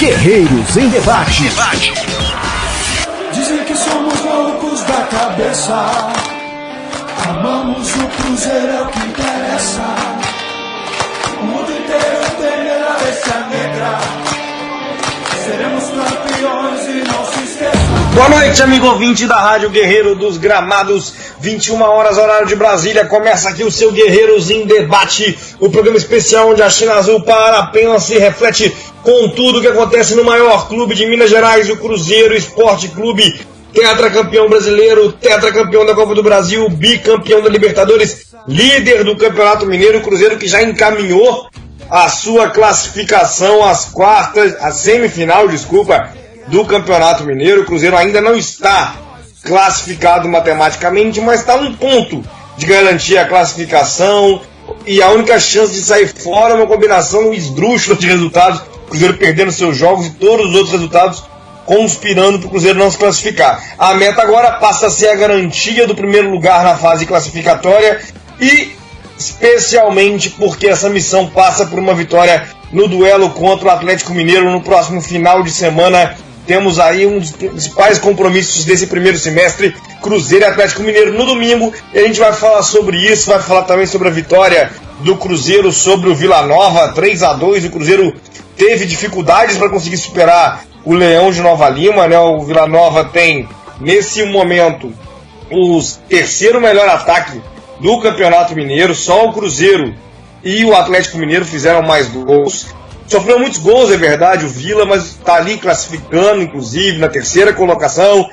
Guerreiros em Debate. Dizem que somos loucos da cabeça. Amamos o Cruzeiro, é o que interessa. O mundo inteiro tem a bestia negra. Seremos campeões e não se esqueçam. Boa noite, amigo ouvinte da Rádio Guerreiro dos Gramados, 21 horas, horário de Brasília. Começa aqui o seu Guerreiros em Debate, o programa especial onde a China Azul para apenas se reflete com tudo o que acontece no maior clube de Minas Gerais, o Cruzeiro Esporte Clube, tetracampeão brasileiro, tetracampeão da Copa do Brasil, bicampeão da Libertadores, líder do Campeonato Mineiro. O Cruzeiro que já encaminhou a sua classificação às quartas, a semifinal, do Campeonato Mineiro. O Cruzeiro ainda não está classificado matematicamente, mas está a um ponto de garantir a classificação, e a única chance de sair fora é uma combinação esdrúxula de resultados, o Cruzeiro perdendo seus jogos e todos os outros resultados conspirando para o Cruzeiro não se classificar. A meta agora passa a ser a garantia do primeiro lugar na fase classificatória, e especialmente porque essa missão passa por uma vitória no duelo contra o Atlético Mineiro no próximo final de semana. Temos aí um dos principais compromissos desse primeiro semestre, Cruzeiro e Atlético Mineiro no domingo, e a gente vai falar sobre isso, vai falar também sobre a vitória do Cruzeiro sobre o Vila Nova, 3-2, o Cruzeiro teve dificuldades para conseguir superar o Leão de Nova Lima, né? O Vila Nova tem, nesse momento, o terceiro melhor ataque do Campeonato Mineiro, só o Cruzeiro e o Atlético Mineiro fizeram mais gols. Sofreu muitos gols, é verdade, o Vila, mas está ali classificando, inclusive, na terceira colocação.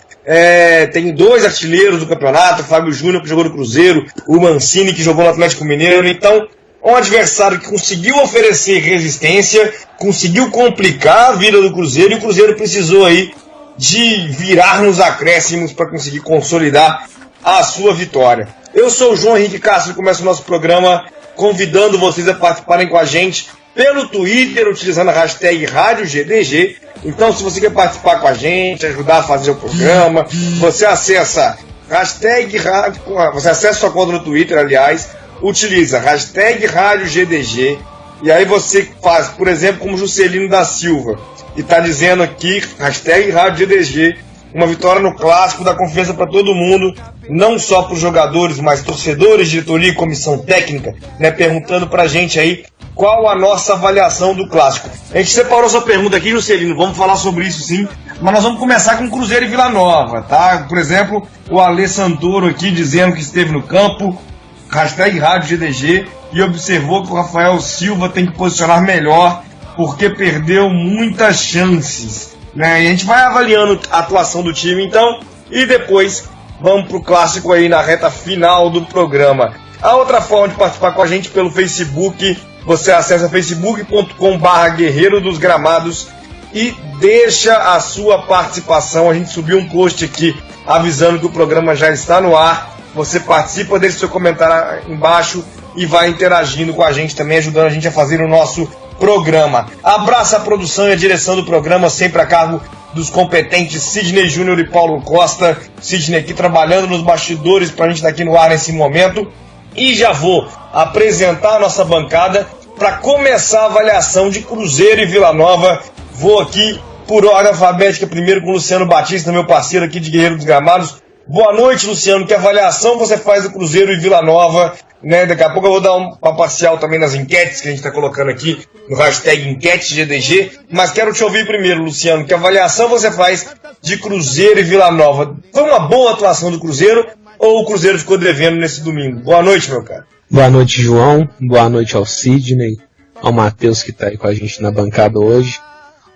Tem dois artilheiros do campeonato, o Fábio Júnior, que jogou no Cruzeiro, o Mancini, que jogou no Atlético Mineiro. Então, um adversário que conseguiu oferecer resistência, conseguiu complicar a vida do Cruzeiro, e o Cruzeiro precisou aí de virar nos acréscimos para conseguir consolidar a sua vitória. Eu sou o João Henrique Castro e começo o nosso programa convidando vocês a participarem com a gente pelo Twitter, utilizando a hashtag RádioGDG. Então, se você quer participar com a gente, ajudar a fazer o programa, você acessa você acessa sua conta no Twitter, aliás, utiliza a hashtag RádioGDG, e aí você faz, por exemplo, como Juscelino da Silva, e está dizendo aqui, hashtag RádioGDG, uma vitória no clássico, dá confiança para todo mundo, não só para os jogadores, mas torcedores, diretoria e comissão técnica, né, perguntando para a gente aí qual a nossa avaliação do clássico. A gente separou sua pergunta aqui, Juscelino, vamos falar sobre isso sim, mas nós vamos começar com Cruzeiro e Vila Nova, tá? Por exemplo, o Alê Santoro aqui dizendo que esteve no campo, hashtag RádioGDG, e observou que o Rafael Silva tem que posicionar melhor, porque perdeu muitas chances, né? E a gente vai avaliando a atuação do time, então, e depois vamos pro clássico aí na reta final do programa. A outra forma de participar com a gente pelo Facebook, você acessa facebook.com/Guerreiro dos Gramados e deixa a sua participação. A gente subiu um post aqui avisando que o programa já está no ar. Você participa, deixa seu comentário embaixo e vai interagindo com a gente também, ajudando a gente a fazer o nosso programa. Abraça a produção e a direção do programa, sempre a cargo dos competentes Sidney Júnior e Paulo Costa. Sidney aqui trabalhando nos bastidores para a gente estar aqui no ar nesse momento. E já vou apresentar a nossa bancada para começar a avaliação de Cruzeiro e Vila Nova. Vou aqui por ordem alfabética, primeiro com o Luciano Batista, meu parceiro aqui de Guerreiro dos Gramados. Boa noite, Luciano. Que avaliação você faz do Cruzeiro e Vila Nova, né? Daqui a pouco eu vou dar uma parcial também nas enquetes que a gente está colocando aqui no hashtag EnquetesGDG, mas quero te ouvir primeiro, Luciano. Que avaliação você faz de Cruzeiro e Vila Nova? Foi uma boa atuação do Cruzeiro ou o Cruzeiro ficou devendo nesse domingo? Boa noite, meu cara. Boa noite, João. Boa noite ao Sidney, ao Matheus que está aí com a gente na bancada hoje.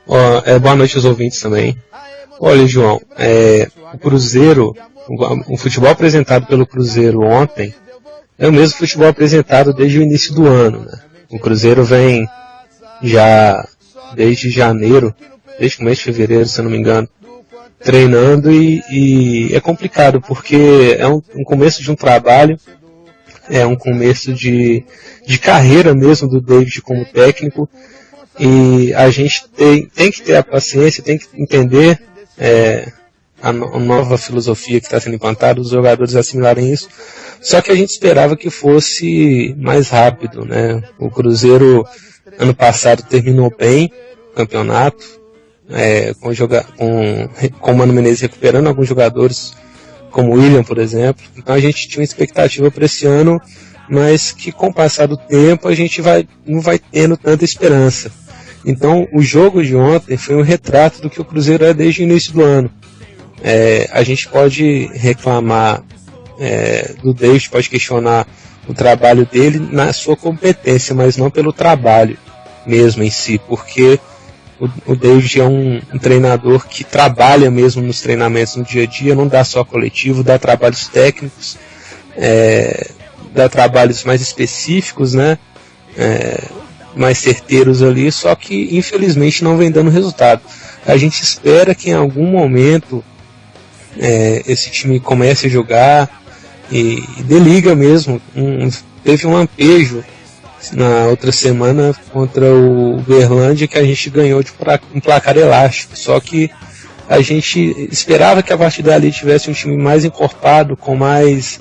Boa noite aos ouvintes também. Olha, João, o Cruzeiro, o futebol apresentado pelo Cruzeiro ontem é o mesmo futebol apresentado desde o início do ano, né? O Cruzeiro vem já desde janeiro, desde o mês de fevereiro, se eu não me engano, treinando, e é complicado porque é um começo de um trabalho, é um começo de carreira mesmo do David como técnico, e a gente tem que ter a paciência, tem que entender a nova filosofia que está sendo implantada, os jogadores assimilarem isso, só que a gente esperava que fosse mais rápido, né? O Cruzeiro ano passado terminou bem o campeonato, com o Mano Menezes recuperando alguns jogadores, como o William, por exemplo. Então a gente tinha uma expectativa para esse ano, mas que com o passar do tempo a gente não vai tendo tanta esperança. Então o jogo de ontem foi um retrato do que o Cruzeiro é desde o início do ano. A gente pode reclamar do David, pode questionar o trabalho dele na sua competência, mas não pelo trabalho mesmo em si, porque o David é um treinador que trabalha mesmo nos treinamentos no dia a dia, não dá só coletivo, dá trabalhos técnicos, dá trabalhos mais específicos, né, mais certeiros ali, só que infelizmente não vem dando resultado. A gente espera que em algum momento esse time comece a jogar e dê liga mesmo. Teve um lampejo na outra semana contra o Uberlândia que a gente ganhou de um placar elástico, só que a gente esperava que a partir dali tivesse um time mais encorpado, com mais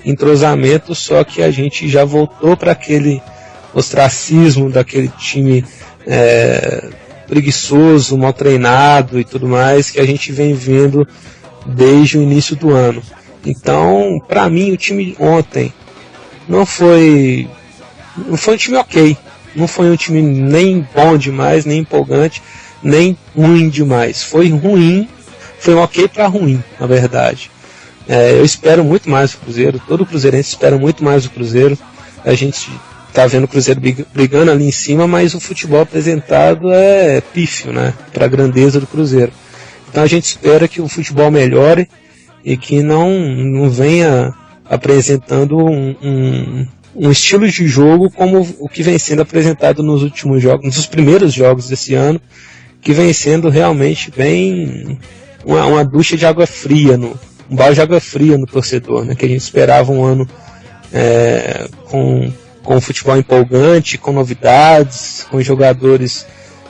entrosamento, só que a gente já voltou para aquele ostracismo daquele time preguiçoso, mal treinado e tudo mais, que a gente vem vendo desde o início do ano. Então, para mim, o time ontem não foi um time ok, não foi um time nem bom demais, nem empolgante, nem ruim demais. Foi ruim, foi um ok para ruim, na verdade. Eu espero muito mais do Cruzeiro, todo cruzeirense espera muito mais do Cruzeiro. A gente tá vendo o Cruzeiro brigando ali em cima, mas o futebol apresentado é pífio, né, para a grandeza do Cruzeiro. Então a gente espera que o futebol melhore e que não venha apresentando um estilo de jogo como o que vem sendo apresentado nos últimos jogos, nos primeiros jogos desse ano, que vem sendo realmente bem uma ducha de água fria, um balde de água fria no torcedor, né? Que a gente esperava um ano com futebol empolgante, com novidades, com jogadores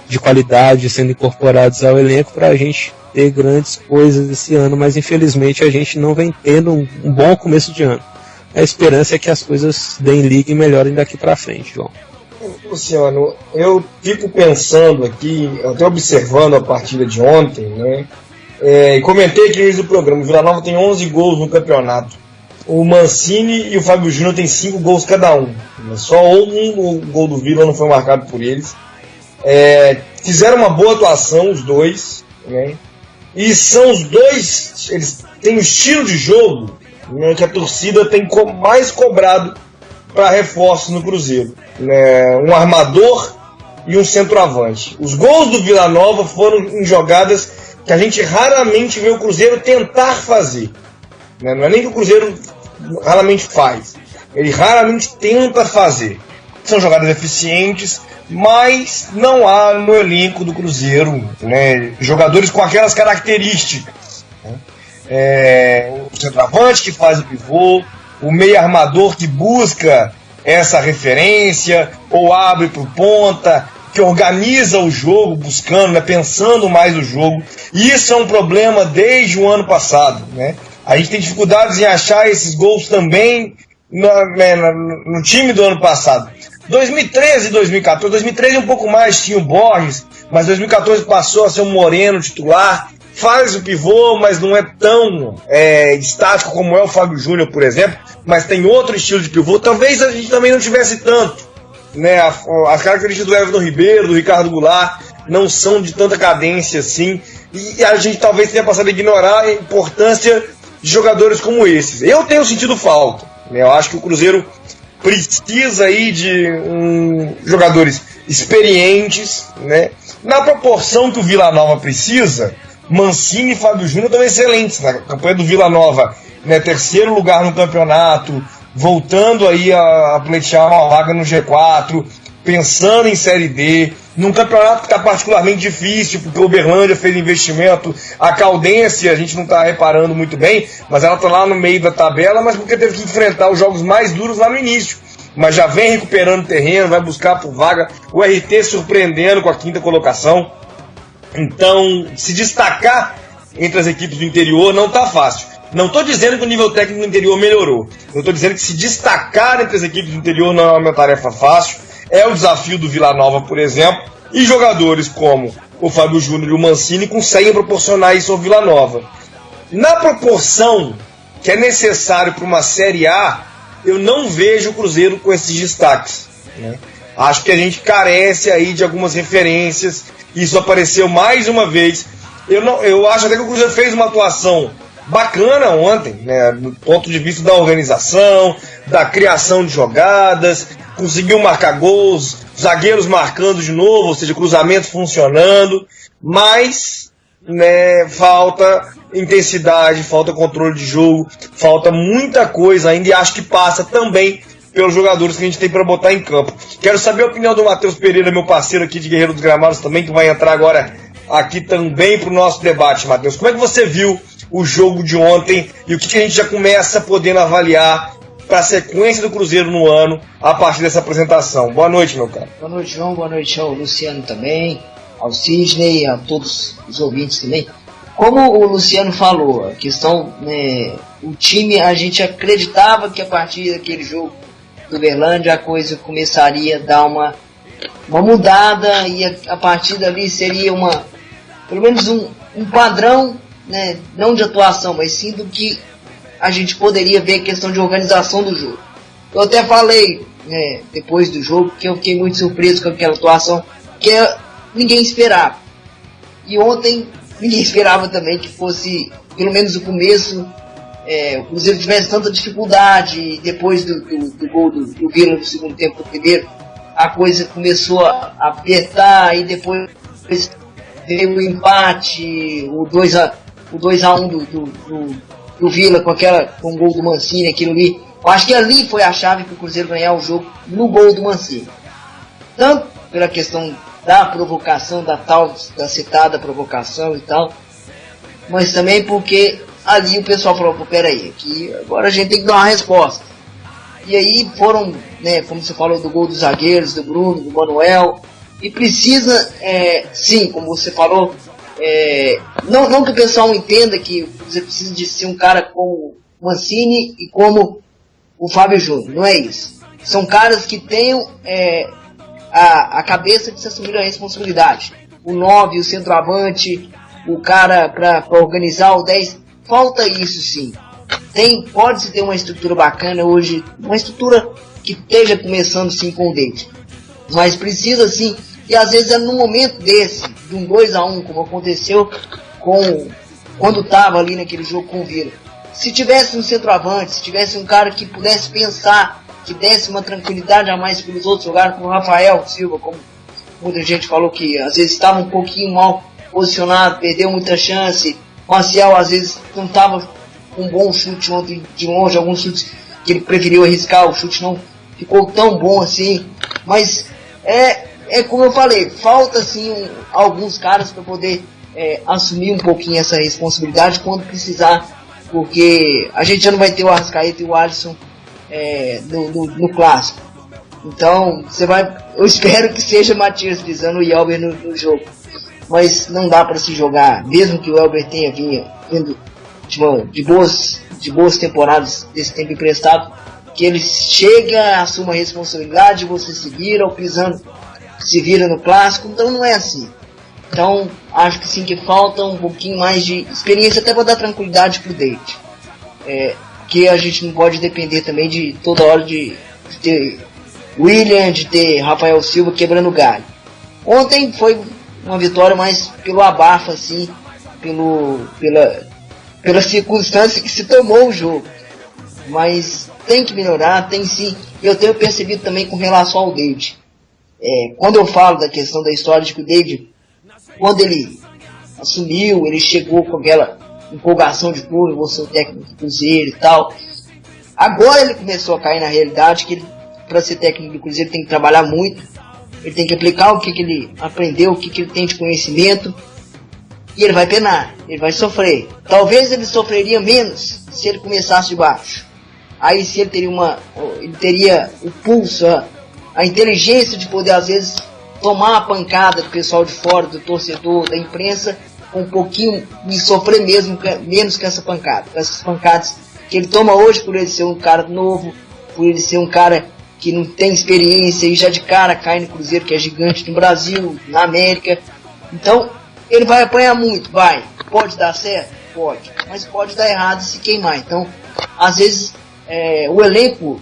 de qualidade sendo incorporados ao elenco para a gente ter grandes coisas esse ano, mas infelizmente a gente não vem tendo um bom começo de ano. A esperança é que as coisas deem liga e melhorem daqui para frente, João. Luciano, eu fico pensando aqui, até observando a partida de ontem, né? Comentei aqui no início do programa, o Vila Nova tem 11 gols no campeonato. O Mancini e o Fábio Júnior têm 5 gols cada um. Só o gol do Vila não foi marcado por eles. Fizeram uma boa atuação, os dois, né? E são os dois, eles têm um estilo de jogo, né, que a torcida tem mais cobrado para reforços no Cruzeiro, né? Um armador e um centroavante. Os gols do Vila Nova foram em jogadas que a gente raramente vê o Cruzeiro tentar fazer, né? Não é nem que o Cruzeiro raramente faz, ele raramente tenta fazer. São jogadas eficientes, mas não há no elenco do Cruzeiro, né, jogadores com aquelas características, né? O centroavante que faz o pivô, o meio armador que busca essa referência, ou abre para o ponta, que organiza o jogo, buscando, né, pensando mais no jogo. Isso é um problema desde o ano passado, né? A gente tem dificuldades em achar esses gols também no time do ano passado. 2013 e 2014, 2013 um pouco mais tinha o Borges, mas 2014 passou a ser um Moreno titular, faz o pivô, mas não é tão estático como é o Fábio Júnior, por exemplo, mas tem outro estilo de pivô. Talvez a gente também não tivesse tanto, né? As características do Everton Ribeiro, do Ricardo Goulart, não são de tanta cadência assim, e a gente talvez tenha passado a ignorar a importância de jogadores como esses. Eu tenho sentido falta, né? Eu acho que o Cruzeiro precisa aí de jogadores experientes, né? Na proporção que o Vila Nova precisa, Mancini e Fábio Júnior estão excelentes na campanha do Vila Nova, né? 3º lugar no campeonato, voltando aí a pleitear uma vaga no G4, pensando em Série D, num campeonato que está particularmente difícil, porque o Uberlândia fez investimento, a Caldense a gente não está reparando muito bem, mas ela está lá no meio da tabela, mas porque teve que enfrentar os jogos mais duros lá no início, mas já vem recuperando terreno, vai buscar por vaga, o RT surpreendendo com a 5ª colocação. Então, se destacar entre as equipes do interior não está fácil. Não estou dizendo que o nível técnico do interior melhorou, eu estou dizendo que se destacar entre as equipes do interior não é uma tarefa fácil. É o desafio do Vila Nova, por exemplo, E jogadores como o Fábio Júnior e o Mancini conseguem proporcionar isso ao Vila Nova. Na proporção que é necessário para uma Série A, eu não vejo o Cruzeiro com esses destaques, né? Acho que a gente carece aí de algumas referências. Isso apareceu mais uma vez. Eu acho até que o Cruzeiro fez uma atuação bacana ontem, né, do ponto de vista da organização, da criação de jogadas, conseguiu marcar gols, zagueiros marcando de novo, ou seja, cruzamento funcionando, mas, né, falta intensidade, falta controle de jogo, falta muita coisa ainda, e acho que passa também pelos jogadores que a gente tem para botar em campo. Quero saber a opinião do Matheus Pereira, meu parceiro aqui de Guerreiro dos Gramados também, que vai entrar agora aqui também para o nosso debate. Matheus, como é que você viu o jogo de ontem e o que a gente já começa podendo avaliar para a sequência do Cruzeiro no ano a partir dessa apresentação? Boa noite, meu cara. Boa noite, João. Boa noite ao Luciano também, ao Sidney, a todos os ouvintes também. Como o Luciano falou, a questão, né, o time, a gente acreditava que a partir daquele jogo do Uberlândia a coisa começaria a dar uma mudada e a partir dali seria pelo menos um padrão, né, não de atuação, mas sim do que a gente poderia ver a questão de organização do jogo. Eu até falei, né, depois do jogo que eu fiquei muito surpreso com aquela atuação que ninguém esperava. E ontem ninguém esperava também que fosse, pelo menos o começo, o Cruzeiro tivesse tanta dificuldade. Depois do gol do Vila no segundo tempo do primeiro, a coisa começou a apertar e depois veio o empate, o 2-1 do Vila com o gol do Mancini, aquilo ali. Eu acho que ali foi a chave para o Cruzeiro ganhar o jogo no gol do Mancini. Tanto pela questão da provocação, da citada provocação e tal, mas também porque ali o pessoal falou, pô, peraí, aqui agora a gente tem que dar uma resposta. E aí foram, né, como você falou, do gol dos zagueiros, do Bruno, do Manuel, e precisa, sim, como você falou, não que o pessoal entenda que você precisa de ser um cara como o Mancini e como o Fábio Júnior, não é isso. São caras que tenham a cabeça de se assumir a responsabilidade. O 9, o centroavante, o cara para organizar o 10, falta isso sim. Pode-se ter uma estrutura bacana hoje, uma estrutura que esteja começando sim com o David, mas precisa sim, e às vezes é num momento desse, de um 2-1, como aconteceu quando estava ali naquele jogo com o Vila. Se tivesse um centroavante, se tivesse um cara que pudesse pensar, que desse uma tranquilidade a mais para os outros jogadores, como o Rafael Silva, como muita gente falou que às vezes estava um pouquinho mal posicionado, perdeu muita chance. Marcial às vezes não estava com um bom chute ontem de longe, alguns chutes que ele preferiu arriscar, o chute não ficou tão bom assim, mas como eu falei, falta sim alguns caras para poder assumir um pouquinho essa responsabilidade quando precisar, porque a gente já não vai ter o Arrascaeta e o Alisson no clássico. Então eu espero que seja Matias Pisano e Elber no jogo, mas não dá para se jogar, mesmo que o Elber tenha vindo de boas temporadas desse tempo emprestado, que ele chega, assuma a responsabilidade, você se vira, o Pisano se vira no clássico. Então não é assim. Então acho que sim, que falta um pouquinho mais de experiência até para dar tranquilidade pro David, que a gente não pode depender também de toda hora de ter William, de ter Rafael Silva quebrando galho. Ontem foi uma vitória mais pelo abafo, assim, pela circunstância que se tomou o jogo, mas tem que melhorar, tem sim. Eu tenho percebido também com relação ao David, quando eu falo da questão da história de que o David, quando ele assumiu, ele chegou com aquela empolgação de público, vou ser o técnico do Cruzeiro e tal. Agora ele começou a cair na realidade que ele, para ser técnico do Cruzeiro, tem que trabalhar muito, ele tem que aplicar o que ele aprendeu, o que ele tem de conhecimento, e ele vai penar, ele vai sofrer. Talvez ele sofreria menos se ele começasse de baixo. Aí se ele teria o pulso, a inteligência de poder às vezes tomar a pancada do pessoal de fora, do torcedor, da imprensa, um pouquinho, e sofrer menos que essa pancada, essas pancadas que ele toma hoje, por ele ser um cara novo, por ele ser um cara que não tem experiência e já de cara cai no Cruzeiro, que é gigante no Brasil, na América. Então, ele vai apanhar muito, vai. Pode dar certo? Pode. Mas pode dar errado e se queimar. Então, às vezes, o elenco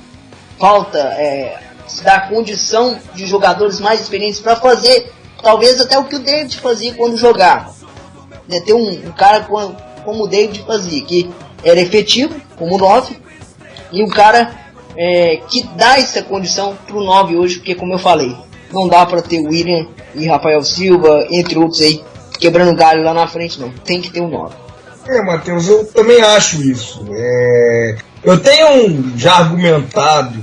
falta se dar condição de jogadores mais experientes para fazer, talvez até o que o David fazia quando jogava. Ter um cara como o David fazia, que era efetivo, como 9, e um cara que dá essa condição para o 9 hoje, porque, como eu falei, não dá para ter o William e Rafael Silva, entre outros aí, quebrando galho lá na frente, não. Tem que ter um 9. Matheus, eu também acho isso. Eu tenho já argumentado,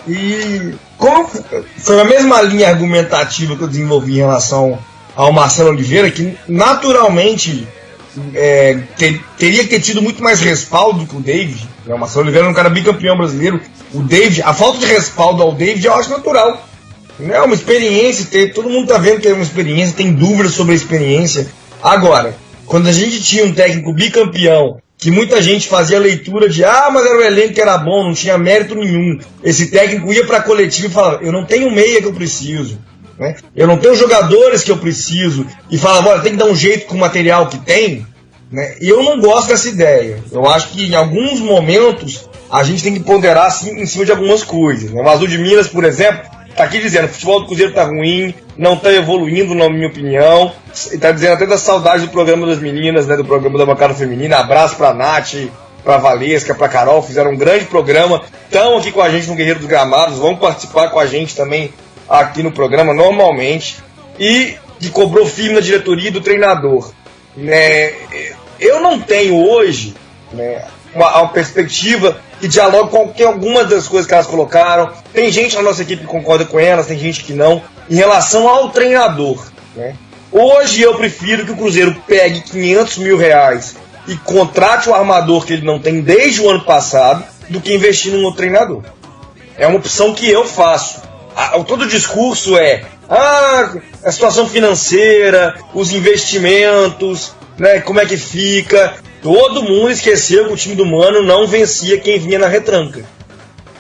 e como foi a mesma linha argumentativa que eu desenvolvi em relação ao Marcelo Oliveira, que naturalmente teria que ter tido muito mais respaldo que o David. O Marcelo Oliveira é um cara bicampeão brasileiro. O David, a falta de respaldo ao David eu acho natural. É uma experiência, todo mundo tá vendo que é uma experiência, tem dúvidas sobre a experiência. Agora, quando a gente tinha um técnico bicampeão, que muita gente fazia leitura de mas era o elenco que era bom, não tinha mérito nenhum. Esse técnico ia pra coletiva e falava, eu não tenho meia que eu preciso, né? Eu não tenho jogadores que eu preciso, e falava, olha, tem que dar um jeito com o material que tem, né? E eu não gosto dessa ideia. Eu acho que em alguns momentos a gente tem que ponderar assim, em cima de algumas coisas, né? O Azul de Minas, por exemplo, tá aqui dizendo, o futebol do Cruzeiro tá ruim, não tá evoluindo, na minha opinião. E tá dizendo até da saudade do programa das meninas, né, do programa da bancada feminina. Abraço pra Nath, pra Valesca, pra Carol, fizeram um grande programa. Estão aqui com a gente no Guerreiro dos Gramados, vão participar com a gente também aqui no programa, normalmente. E que cobrou firme na diretoria do treinador. Eu não tenho hoje, né, uma perspectiva que dialoga com algumas das coisas que elas colocaram. Tem gente na nossa equipe que concorda com elas, tem gente que não. Em relação ao treinador, né? Hoje eu prefiro que o Cruzeiro pegue 500 mil reais e contrate o armador que ele não tem desde o ano passado, do que investir num outro treinador. É uma opção que eu faço. Todo o discurso a situação financeira, os investimentos, né, como é que fica. Todo mundo esqueceu que o time do Mano não vencia quem vinha na retranca,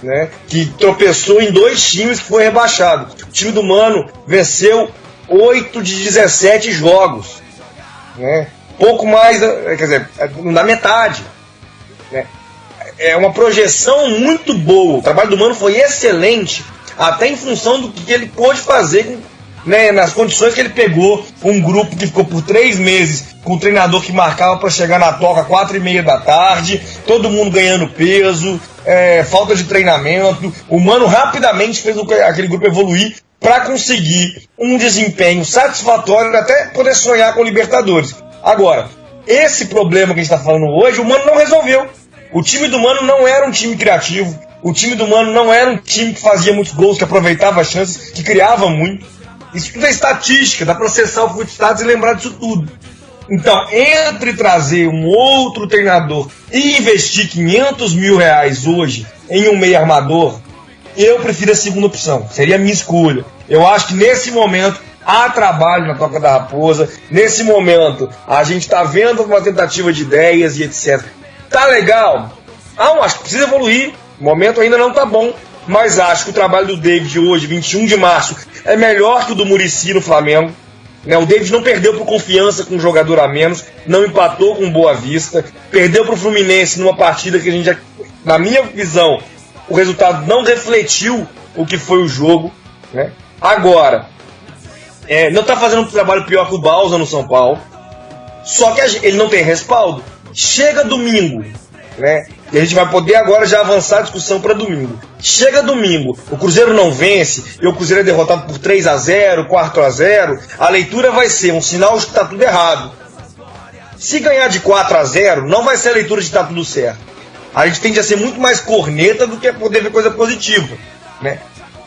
né? Que tropeçou em 2 times que foi rebaixado. O time do Mano venceu 8 de 17 jogos, né? Pouco mais, quer dizer, não dá metade, né? É uma projeção muito boa. O trabalho do Mano foi excelente, até em função do que ele pôde fazer, né, nas condições que ele pegou. Um grupo que ficou por 3 meses com um treinador que marcava para chegar na toca 4:30 da tarde, todo mundo ganhando peso, falta de treinamento. O Mano rapidamente fez aquele grupo evoluir para conseguir um desempenho satisfatório, até poder sonhar com Libertadores. Agora, esse problema que a gente está falando hoje, o Mano não resolveu. O time do Mano não era um time criativo, o time do Mano não era um time que fazia muitos gols, que aproveitava as chances, que criava muito. Isso tudo é estatística, dá para acessar o Footstats e lembrar disso tudo. Então, entre trazer um outro treinador e investir 500 mil reais hoje em um meio armador, eu prefiro a segunda opção, seria a minha escolha. Eu acho que nesse momento há trabalho na Toca da Raposa, nesse momento a gente está vendo uma tentativa de ideias e etc. Tá legal? Acho que precisa evoluir, o momento ainda não tá bom, mas acho que o trabalho do David hoje, 21 de março, é melhor que o do Muricy no Flamengo. O David não perdeu por Confiança com um jogador a menos, não empatou com Boa Vista, perdeu para o Fluminense numa partida que a gente, na minha visão, o resultado não refletiu o que foi o jogo, né? Agora, não está fazendo um trabalho pior que o Bausa no São Paulo, só que ele não tem respaldo. Chega domingo, né? E a gente vai poder agora já avançar a discussão para domingo. Chega domingo, o Cruzeiro não vence, e o Cruzeiro é derrotado por 3-0, 4-0, a leitura vai ser um sinal de que está tudo errado. Se ganhar de 4-0, não vai ser a leitura de que está tudo certo. A gente tende a ser muito mais corneta do que poder ver coisa positiva, né?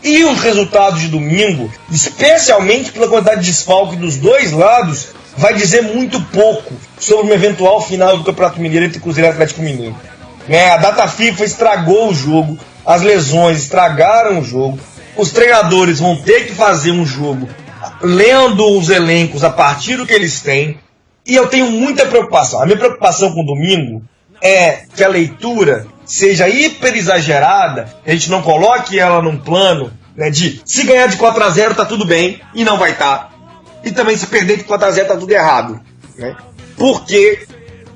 E os resultados de domingo, especialmente pela quantidade de desfalque dos dois lados, vai dizer muito pouco sobre uma eventual final do Campeonato Mineiro entre Cruzeiro e Atlético Mineiro. A data FIFA estragou o jogo, as lesões estragaram o jogo, os treinadores vão ter que fazer um jogo lendo os elencos a partir do que eles têm, e eu tenho muita preocupação. A minha preocupação com o domingo é que a leitura seja hiper exagerada, a gente não coloque ela num plano, né, de se ganhar de 4-0 tá tudo bem, e não vai estar. E também se perder de 4-0 tá tudo errado, né? Porque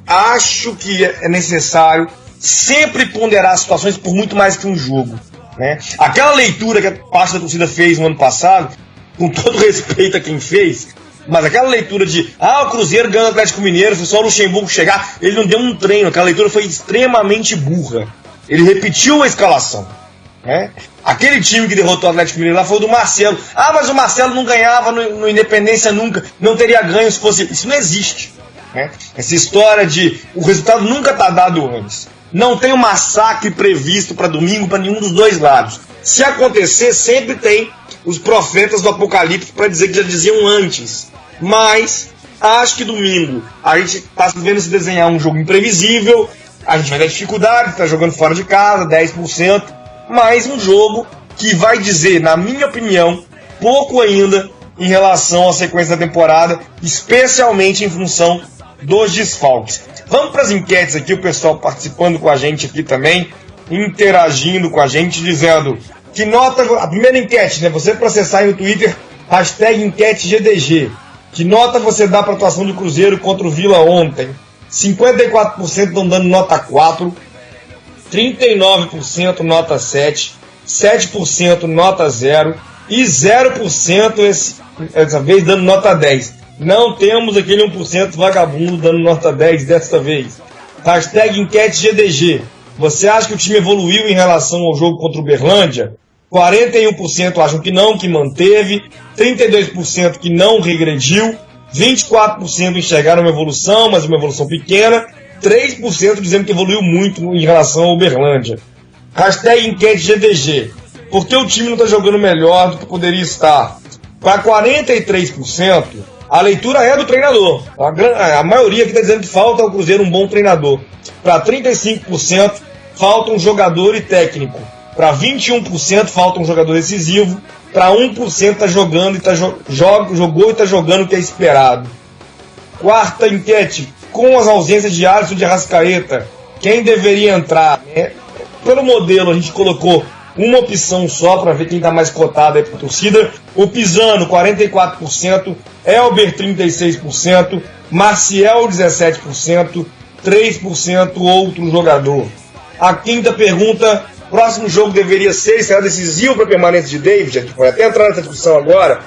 acho que é necessário sempre ponderar as situações por muito mais que um jogo, né? Aquela leitura que a parte da torcida fez no ano passado, com todo respeito a quem fez, mas aquela leitura de o Cruzeiro ganha o Atlético Mineiro, foi só o Luxemburgo chegar, ele não deu um treino, aquela leitura foi extremamente burra. Ele repetiu a escalação, né? Aquele time que derrotou o Atlético Mineiro lá foi o do Marcelo. Mas o Marcelo não ganhava no Independência nunca, não teria ganho se fosse. Isso não existe, né? Essa história de o resultado nunca está dado antes. Não tem um massacre previsto para domingo para nenhum dos dois lados. Se acontecer, sempre tem os profetas do Apocalipse para dizer que já diziam antes. Mas acho que domingo a gente está vendo se desenhar um jogo imprevisível. A gente vai ter dificuldade, está jogando fora de casa, 10%. Mas um jogo que vai dizer, na minha opinião, pouco ainda em relação à sequência da temporada, especialmente em função dos desfalques. Vamos para as enquetes aqui, o pessoal participando com a gente aqui também, interagindo com a gente, dizendo que nota... A primeira enquete, né? Você processar aí no Twitter, #enqueteGDG. Que nota você dá para a atuação do Cruzeiro contra o Vila ontem? 54% estão dando nota 4, 39% nota 7, 7% nota 0 e 0% essa vez dando nota 10. Não temos aquele 1% vagabundo dando nota 10 desta vez. #enqueteGDG. Você acha que o time evoluiu em relação ao jogo contra o Uberlândia? 41% acham que não, que manteve, 32% que não regrediu, 24% enxergaram uma evolução, mas uma evolução pequena, 3% dizendo que evoluiu muito em relação ao Uberlândia. #enqueteGDG. Por que o time não está jogando melhor do que poderia estar? Para 43%, a leitura é do treinador. A maioria aqui está dizendo que falta ao Cruzeiro um bom treinador. Para 35%, falta um jogador e técnico. Para 21%, falta um jogador decisivo. Para 1% está jogando e jogou e está jogando o que é esperado. Quarta enquete. Com as ausências de Alisson e de Arrascaeta, quem deveria entrar? Pelo modelo, a gente colocou uma opção só para ver quem está mais cotado aí para a torcida. O Pisano, 44%, Elber, 36%, Maciel, 17%, 3% outro jogador. A quinta pergunta, próximo jogo deveria ser, será decisivo para a permanência de David? A gente pode até entrar nessa discussão agora.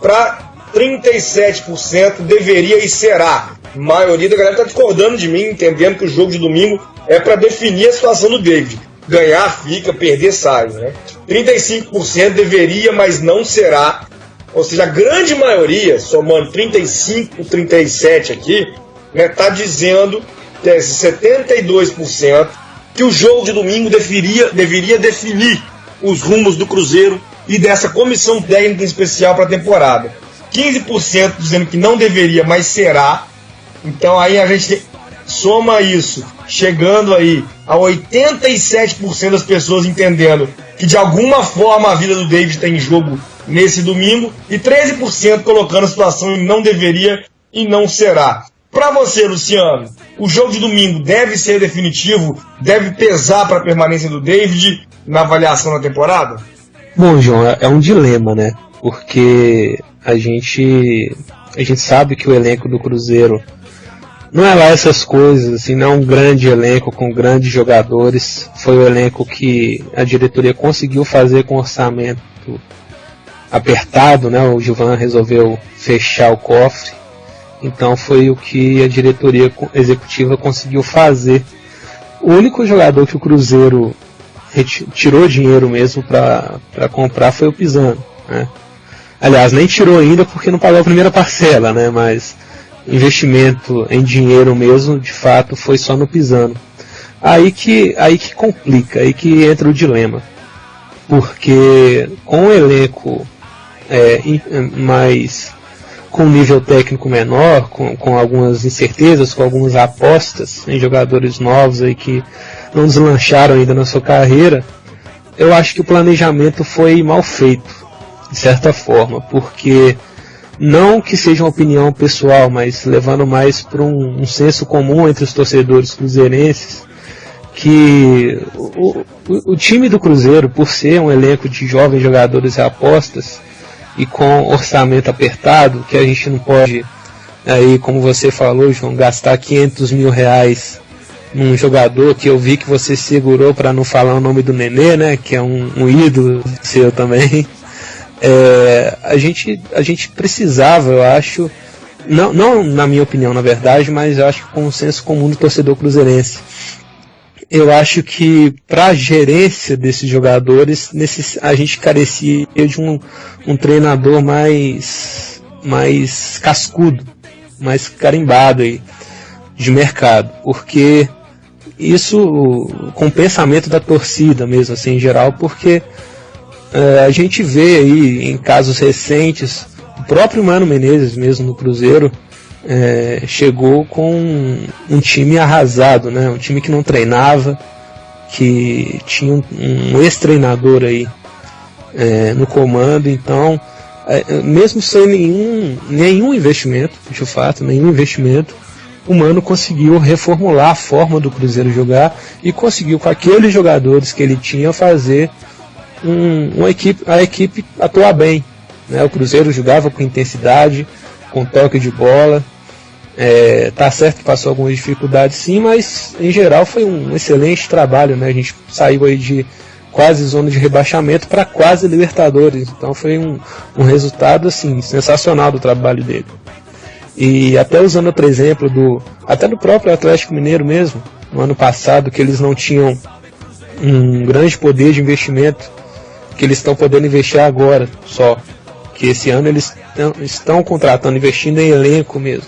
Para 37% deveria e será. A maioria da galera está discordando de mim, entendendo que o jogo de domingo é para definir a situação do David. Ganhar fica, perder sai, né? 35% deveria, mas não será. Ou seja, a grande maioria, somando 35, 37 aqui, né, tá dizendo, 72%, que o jogo de domingo deveria definir os rumos do Cruzeiro e dessa comissão técnica especial para a temporada. 15% dizendo que não deveria, mas será. Então aí a gente soma isso, chegando aí a 87% das pessoas entendendo que de alguma forma a vida do David está em jogo nesse domingo, e 13% colocando a situação em não deveria e não será. Para você, Luciano, o jogo de domingo deve ser definitivo, deve pesar para a permanência do David na avaliação da temporada? Bom, João, é um dilema, né? Porque a gente sabe que o elenco do Cruzeiro não é lá essas coisas, assim, não é um grande elenco com grandes jogadores. Foi o elenco que a diretoria conseguiu fazer com orçamento apertado, né? O Gilvan resolveu fechar o cofre, então foi o que a diretoria executiva conseguiu fazer. O único jogador que o Cruzeiro tirou dinheiro mesmo para comprar foi o Pisano, né? Aliás, nem tirou ainda porque não pagou a primeira parcela, né? Mas investimento em dinheiro mesmo, de fato, foi só no Pisano. Aí que complica, aí que entra o dilema. Porque com o elenco mais com nível técnico menor, com algumas incertezas, com algumas apostas em jogadores novos aí que não deslancharam ainda na sua carreira, eu acho que o planejamento foi mal feito, de certa forma, porque não que seja uma opinião pessoal, mas levando mais para um senso comum entre os torcedores cruzeirenses, que o time do Cruzeiro, por ser um elenco de jovens jogadores e apostas, e com orçamento apertado, que a gente não pode, aí, como você falou, João, gastar 500 mil reais num jogador que eu vi que você segurou para não falar o nome do Nenê, né, que é um ídolo seu também. A gente precisava, eu acho, não na minha opinião, na verdade, mas eu acho que com o senso comum do torcedor cruzeirense, eu acho que para a gerência desses jogadores a gente carecia de um treinador mais cascudo, mais carimbado aí, de mercado, porque isso com o pensamento da torcida mesmo, assim, em geral, porque a gente vê aí em casos recentes, o próprio Mano Menezes mesmo no Cruzeiro chegou com um time arrasado, né? Um time que não treinava, que tinha um ex-treinador aí no comando, então mesmo sem nenhum investimento, de fato, nenhum investimento, o Mano conseguiu reformular a forma do Cruzeiro jogar e conseguiu com aqueles jogadores que ele tinha fazer a equipe atuar bem, né? O Cruzeiro jogava com intensidade, com toque de bola, tá certo que passou algumas dificuldades sim, mas em geral foi um excelente trabalho, né? A gente saiu aí de quase zona de rebaixamento para quase Libertadores, então foi um resultado assim, sensacional do trabalho dele. E até usando outro exemplo até do próprio Atlético Mineiro mesmo, no ano passado, que eles não tinham um grande poder de investimento, que eles estão podendo investir agora só, que esse ano eles estão contratando, investindo em elenco mesmo.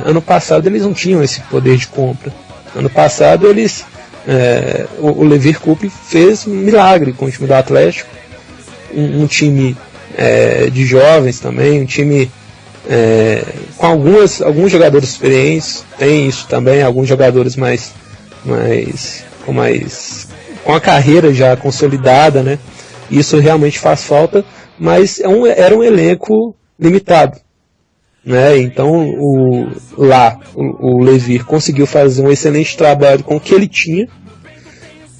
Ano passado eles não tinham esse poder de compra. Ano passado o Levir Coupe fez um milagre com o time do Atlético, um time de jovens também, um time com alguns jogadores experientes, tem isso também, alguns jogadores com a carreira já consolidada, né? Isso realmente faz falta, mas era um elenco limitado, né? Então o Levir conseguiu fazer um excelente trabalho com o que ele tinha,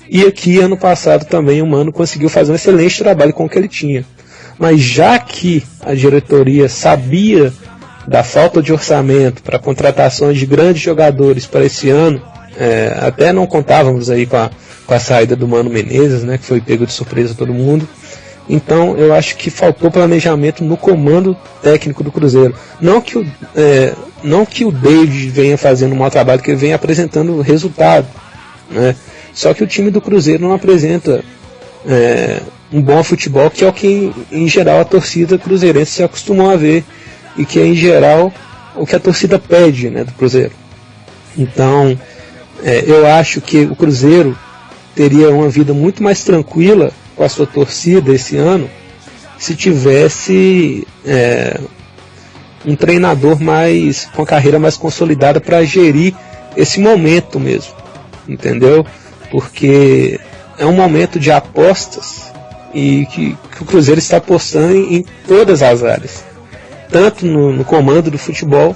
e aqui ano passado também o Mano conseguiu fazer um excelente trabalho com o que ele tinha. Mas já que a diretoria sabia da falta de orçamento para contratações de grandes jogadores para esse ano, até não contávamos aí com a saída do Mano Menezes, né, que foi pego de surpresa todo mundo. Então eu acho que faltou planejamento no comando técnico do Cruzeiro. Não que o David venha fazendo um mau trabalho, que ele venha apresentando resultado, né? Só que o time do Cruzeiro não apresenta um bom futebol, que é o que em geral a torcida cruzeirense se acostumou a ver, e que é em geral o que a torcida pede, né, do Cruzeiro. Então eu acho que o Cruzeiro teria uma vida muito mais tranquila com a sua torcida esse ano se tivesse um treinador com a carreira mais consolidada para gerir esse momento mesmo, entendeu? Porque é um momento de apostas e que o Cruzeiro está apostando em todas as áreas, tanto no comando do futebol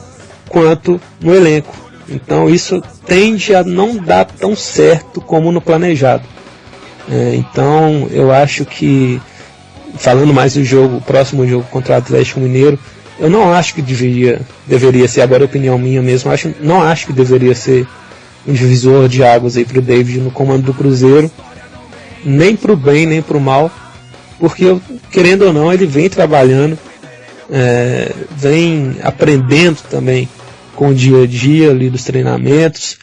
quanto no elenco. Então isso tende a não dar tão certo como no planejado. Então eu acho que, falando mais do próximo jogo contra o Atlético Mineiro, eu não acho que deveria ser, agora é opinião minha mesmo, não acho que deveria ser um divisor de águas aí para o David no comando do Cruzeiro, nem para o bem nem para o mal, porque querendo ou não ele vem trabalhando, vem aprendendo também com o dia a dia ali dos treinamentos,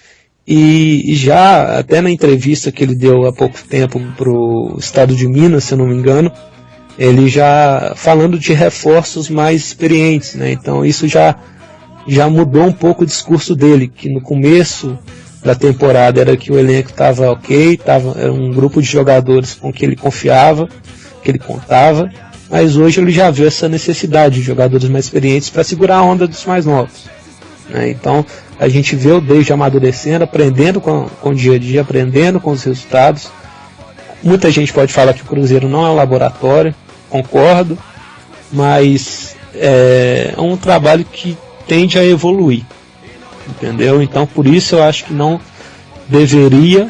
e já até na entrevista que ele deu há pouco tempo para o Estado de Minas, se eu não me engano, ele já falando de reforços mais experientes, né? Então isso já mudou um pouco o discurso dele, que no começo da temporada era que o elenco estava ok, era um grupo de jogadores com que ele confiava, que ele contava, mas hoje ele já viu essa necessidade de jogadores mais experientes para segurar a onda dos mais novos, né? Então a gente vê o David amadurecendo, aprendendo com o dia a dia, aprendendo com os resultados. Muita gente pode falar que o Cruzeiro não é um laboratório, concordo, mas é um trabalho que tende a evoluir, entendeu? Então por isso eu acho que deveria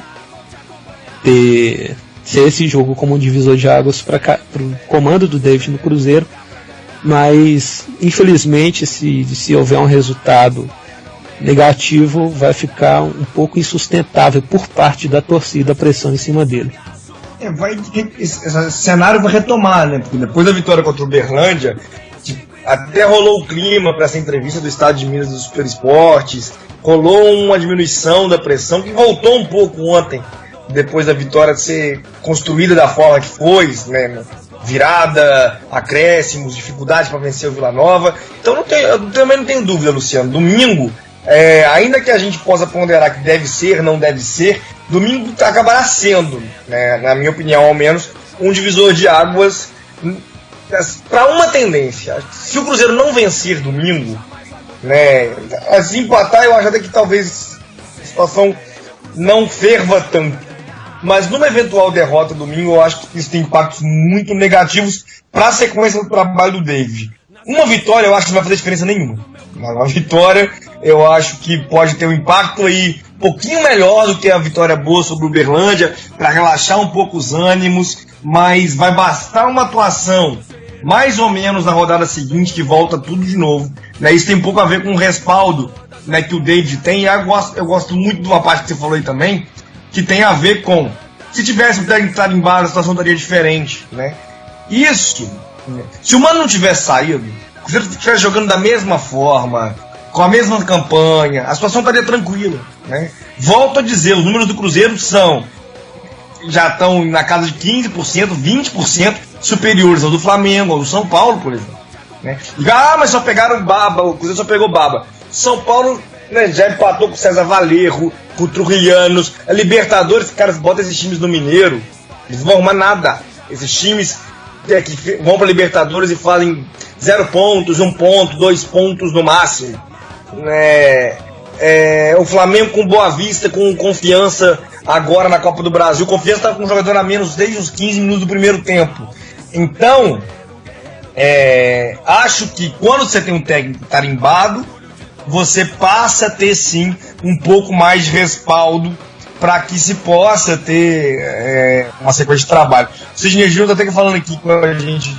ser esse jogo como um divisor de águas para o comando do David no Cruzeiro, mas infelizmente se houver um resultado negativo, vai ficar um pouco insustentável por parte da torcida a pressão em cima dele. Esse cenário vai retomar, né? Porque depois da vitória contra o Uberlândia, até rolou o clima para essa entrevista do Estado de Minas dos Super Esportes, rolou uma diminuição da pressão que voltou um pouco ontem, depois da vitória de ser construída da forma que foi, né? Virada, acréscimos, dificuldade para vencer o Vila Nova. Então eu também não tenho dúvida, Luciano. Domingo, ainda que a gente possa ponderar que deve ser, não deve ser, domingo acabará sendo, né, na minha opinião ao menos, um divisor de águas para uma tendência. Se o Cruzeiro não vencer domingo, né, se empatar, eu acho até que talvez a situação não ferva tanto. Mas numa eventual derrota domingo, eu acho que isso tem impactos muito negativos para a sequência do trabalho do David. Uma vitória eu acho que não vai fazer diferença nenhuma. Uma vitória eu acho que pode ter um impacto aí um pouquinho melhor do que a vitória boa sobre o Uberlândia, para relaxar um pouco os ânimos, mas vai bastar uma atuação mais ou menos na rodada seguinte que volta tudo de novo, né? Isso tem um pouco a ver com o respaldo, né, que o David tem. E eu gosto muito de uma parte que você falou aí também, que tem a ver com, se tivesse o técnico tarimbado, a situação estaria diferente, né? Isso, se o Mano não tivesse saído, se ele estivesse jogando da mesma forma, com a mesma campanha, a situação estaria tranquila, né? Volto a dizer, os números do Cruzeiro já estão na casa de 15%, 20% superiores ao do Flamengo, ao do São Paulo, por exemplo, né? Mas só pegaram baba, o Cruzeiro só pegou baba. São Paulo, né, já empatou com o César Valerro, com o Trujillianos, a Libertadores, caras botam esses times no Mineiro, eles não vão arrumar nada. Esses times que vão para Libertadores e fazem 0 pontos, 1 ponto, 2 pontos no máximo. O Flamengo com Boa Vista, com Confiança agora na Copa do Brasil. Confiança estava com um jogador a menos desde os 15 minutos do primeiro tempo. Então, acho que quando você tem um técnico tarimbado, você passa a ter sim um pouco mais de respaldo para que se possa ter uma sequência de trabalho. O Sidney Júnior está até falando aqui com a gente,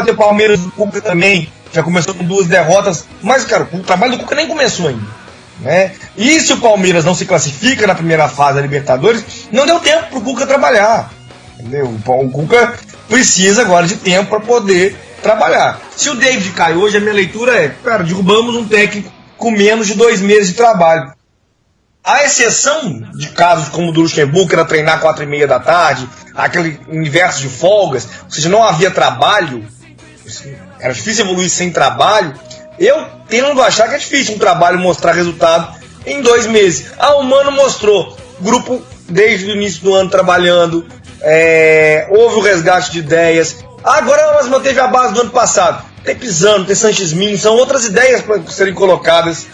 tem o Palmeiras do Cuca também, já começou com 2 derrotas, mas cara, o trabalho do Cuca nem começou ainda, né? E se o Palmeiras não se classifica na primeira fase da Libertadores, não deu tempo para o Cuca trabalhar, entendeu? O Cuca precisa agora de tempo para poder trabalhar. Se o David cai hoje, a minha leitura derrubamos um técnico com menos de 2 meses de trabalho. A exceção de casos como o do Luxemburgo, que era treinar 4h30 da tarde, aquele universo de folgas, ou seja, não havia trabalho, era difícil evoluir sem trabalho. Eu tendo a achar que é difícil um trabalho mostrar resultado em 2 meses. O Mano mostrou, grupo desde o início do ano trabalhando, houve o resgate de ideias. Agora nós manteve a base do ano passado. Tem Pisano, tem Sanches Minho, são outras ideias para serem colocadas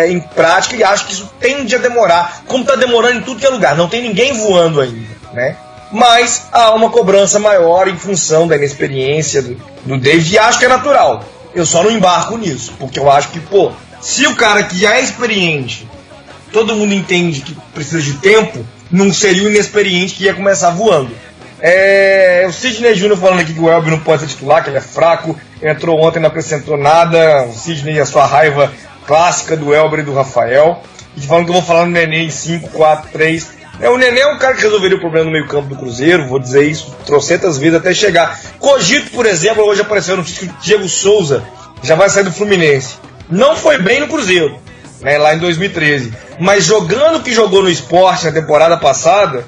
em prática, e acho que isso tende a demorar, como está demorando em tudo que é lugar. Não tem ninguém voando ainda, né? Mas há uma cobrança maior em função da inexperiência do David, e acho que é natural. Eu só não embarco nisso, porque eu acho que, se o cara que já é experiente, todo mundo entende que precisa de tempo, não seria o inexperiente que ia começar voando. O Sidney Júnior falando aqui que o Elber não pode ser titular, que ele é fraco, entrou ontem, não acrescentou nada. O Sidney, a sua raiva clássica do Elber e do Rafael, e falando que eu vou falar no Nenê em 5, 4, 3. O Nenê é um cara que resolveria o problema no meio campo do Cruzeiro, vou dizer isso trocentas vezes até chegar. Cogito, por exemplo, hoje apareceu a notícia que o Diego Souza já vai sair do Fluminense. Não foi bem no Cruzeiro, né, lá em 2013, mas jogando o que jogou no Sport na temporada passada,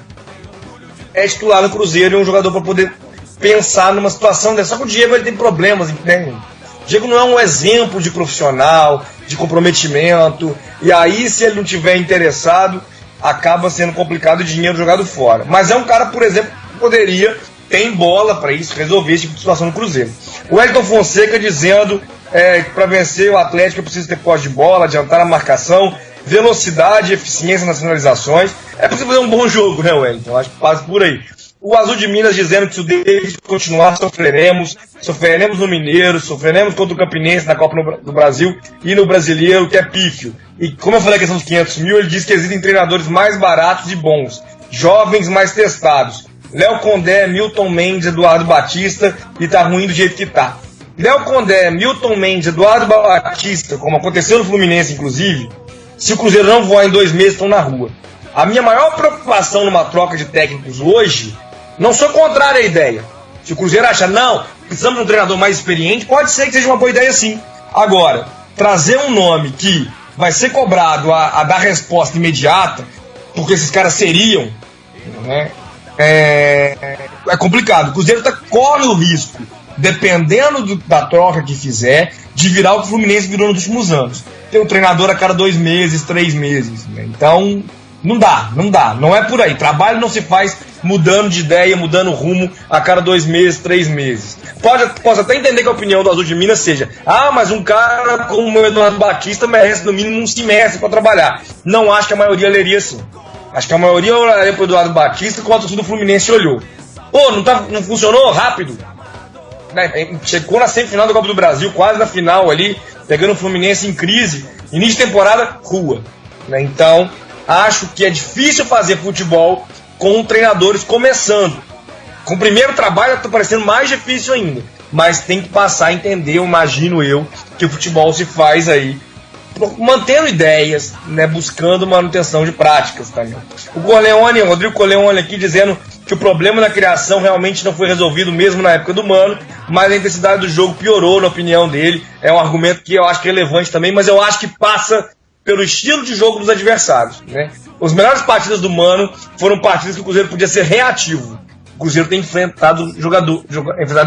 é titular no Cruzeiro e um jogador para poder pensar numa situação dessa. Só que o Diego, ele tem problemas, entende? O Diego não é um exemplo de profissional, de comprometimento, e aí se ele não tiver interessado, acaba sendo complicado o dinheiro jogado fora. Mas é um cara, por exemplo, que poderia, tem bola para isso, resolver esse tipo de situação no Cruzeiro. O Elton Fonseca dizendo que para vencer o Atlético é preciso ter posse de bola, adiantar a marcação, velocidade e eficiência nas finalizações. É possível fazer um bom jogo, né, Wellington? Acho que passa por aí. O Azul de Minas dizendo que se o David continuar, sofreremos no Mineiro, sofreremos contra o Campinense na Copa do Brasil e no Brasileiro, que é pífio. E como eu falei a questão dos 500 mil, ele diz que existem treinadores mais baratos e bons, jovens mais testados. Léo Condé, Milton Mendes, Eduardo Batista, e tá ruim do jeito que tá. Léo Condé, Milton Mendes, Eduardo Batista, como aconteceu no Fluminense inclusive, se o Cruzeiro não voar em 2 meses, estão na rua. A minha maior preocupação numa troca de técnicos hoje, não sou contrário à ideia. Se o Cruzeiro acha, não, precisamos de um treinador mais experiente, pode ser que seja uma boa ideia sim. Agora, trazer um nome que vai ser cobrado a dar resposta imediata, porque esses caras seriam, né, é complicado. O Cruzeiro corre o risco, dependendo da troca que fizer, de virar o que o Fluminense virou nos últimos anos. Ter um treinador a cada 2 meses, 3 meses. Né? Então, não dá, não é por aí. Trabalho não se faz mudando de ideia, mudando rumo a cada 2 meses, 3 meses. Posso até entender que a opinião do Azul de Minas seja, mas um cara como o Eduardo Batista merece no mínimo um semestre para trabalhar. Não acho que a maioria leria assim. Acho que a maioria olharia para o Eduardo Batista quando o torcedor do Fluminense olhou. Não funcionou rápido? Chegou na semifinal da Copa do Brasil, quase na final ali, pegando o Fluminense em crise, início de temporada, rua. Né? Então, acho que é difícil fazer futebol com treinadores começando. Com o primeiro trabalho está parecendo mais difícil ainda. Mas tem que passar a entender, imagino eu, que o futebol se faz aí mantendo ideias, né, buscando manutenção de práticas também. O Rodrigo Corleone aqui dizendo que o problema da criação realmente não foi resolvido mesmo na época do Mano, mas a intensidade do jogo piorou, na opinião dele. É um argumento que eu acho que é relevante também, mas eu acho que passa pelo estilo de jogo dos adversários, né? As melhores partidas do Mano foram partidas que o Cruzeiro podia ser reativo. O Cruzeiro tem enfrentado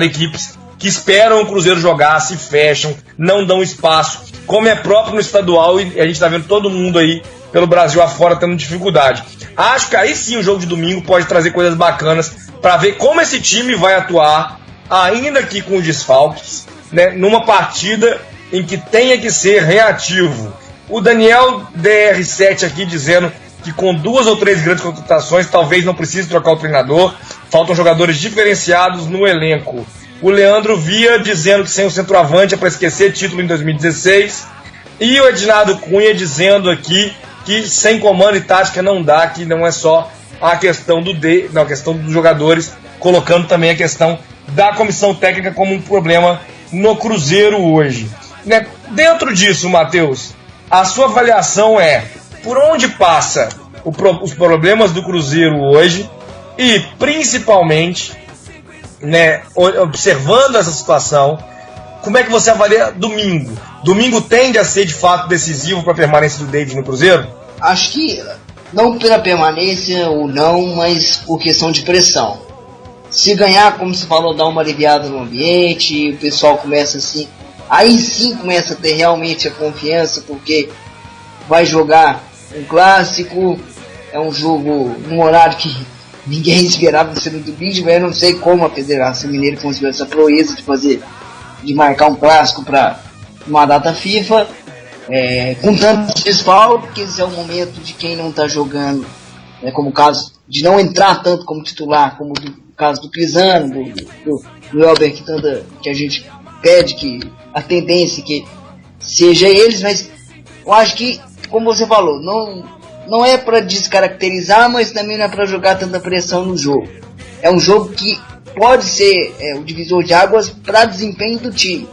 equipes que esperam o Cruzeiro jogar, se fecham, não dão espaço, como é próprio no estadual, e a gente está vendo todo mundo aí pelo Brasil afora tendo dificuldade. Acho que aí sim o jogo de domingo pode trazer coisas bacanas para ver como esse time vai atuar, ainda que com desfalques, né, numa partida em que tenha que ser reativo. O Daniel DR7 aqui dizendo que com 2 ou 3 grandes contratações talvez não precise trocar o treinador, faltam jogadores diferenciados no elenco. O Leandro Via dizendo que sem o centroavante é para esquecer título em 2016. E o Ednardo Cunha dizendo aqui que sem comando e tática não dá, que não é só a questão a questão dos jogadores, colocando também a questão da comissão técnica como um problema no Cruzeiro hoje. Né? Dentro disso, Matheus, a sua avaliação é por onde passa os problemas do Cruzeiro hoje e principalmente, né, observando essa situação, como é que você avalia domingo? Domingo tende a ser de fato decisivo para a permanência do David no Cruzeiro? Acho que não pela permanência ou não, mas por questão de pressão. Se ganhar, como você falou, dá uma aliviada no ambiente, o pessoal começa assim, aí sim começa a ter realmente a confiança, porque vai jogar um clássico, é um jogo num horário que ninguém esperava ser no domingo, mas eu não sei como a Federação Mineira conseguiu essa proeza de marcar um clássico para uma data FIFA, com tantos desfalques. É o momento de quem não está jogando, como o caso de não entrar tanto como titular, como o caso do Pisano, do Elber, que a gente pede que a tendência que seja eles, mas eu acho que, como você falou, não é para descaracterizar, mas também não é para jogar tanta pressão no jogo. É um jogo que pode ser o divisor de águas para desempenho do time.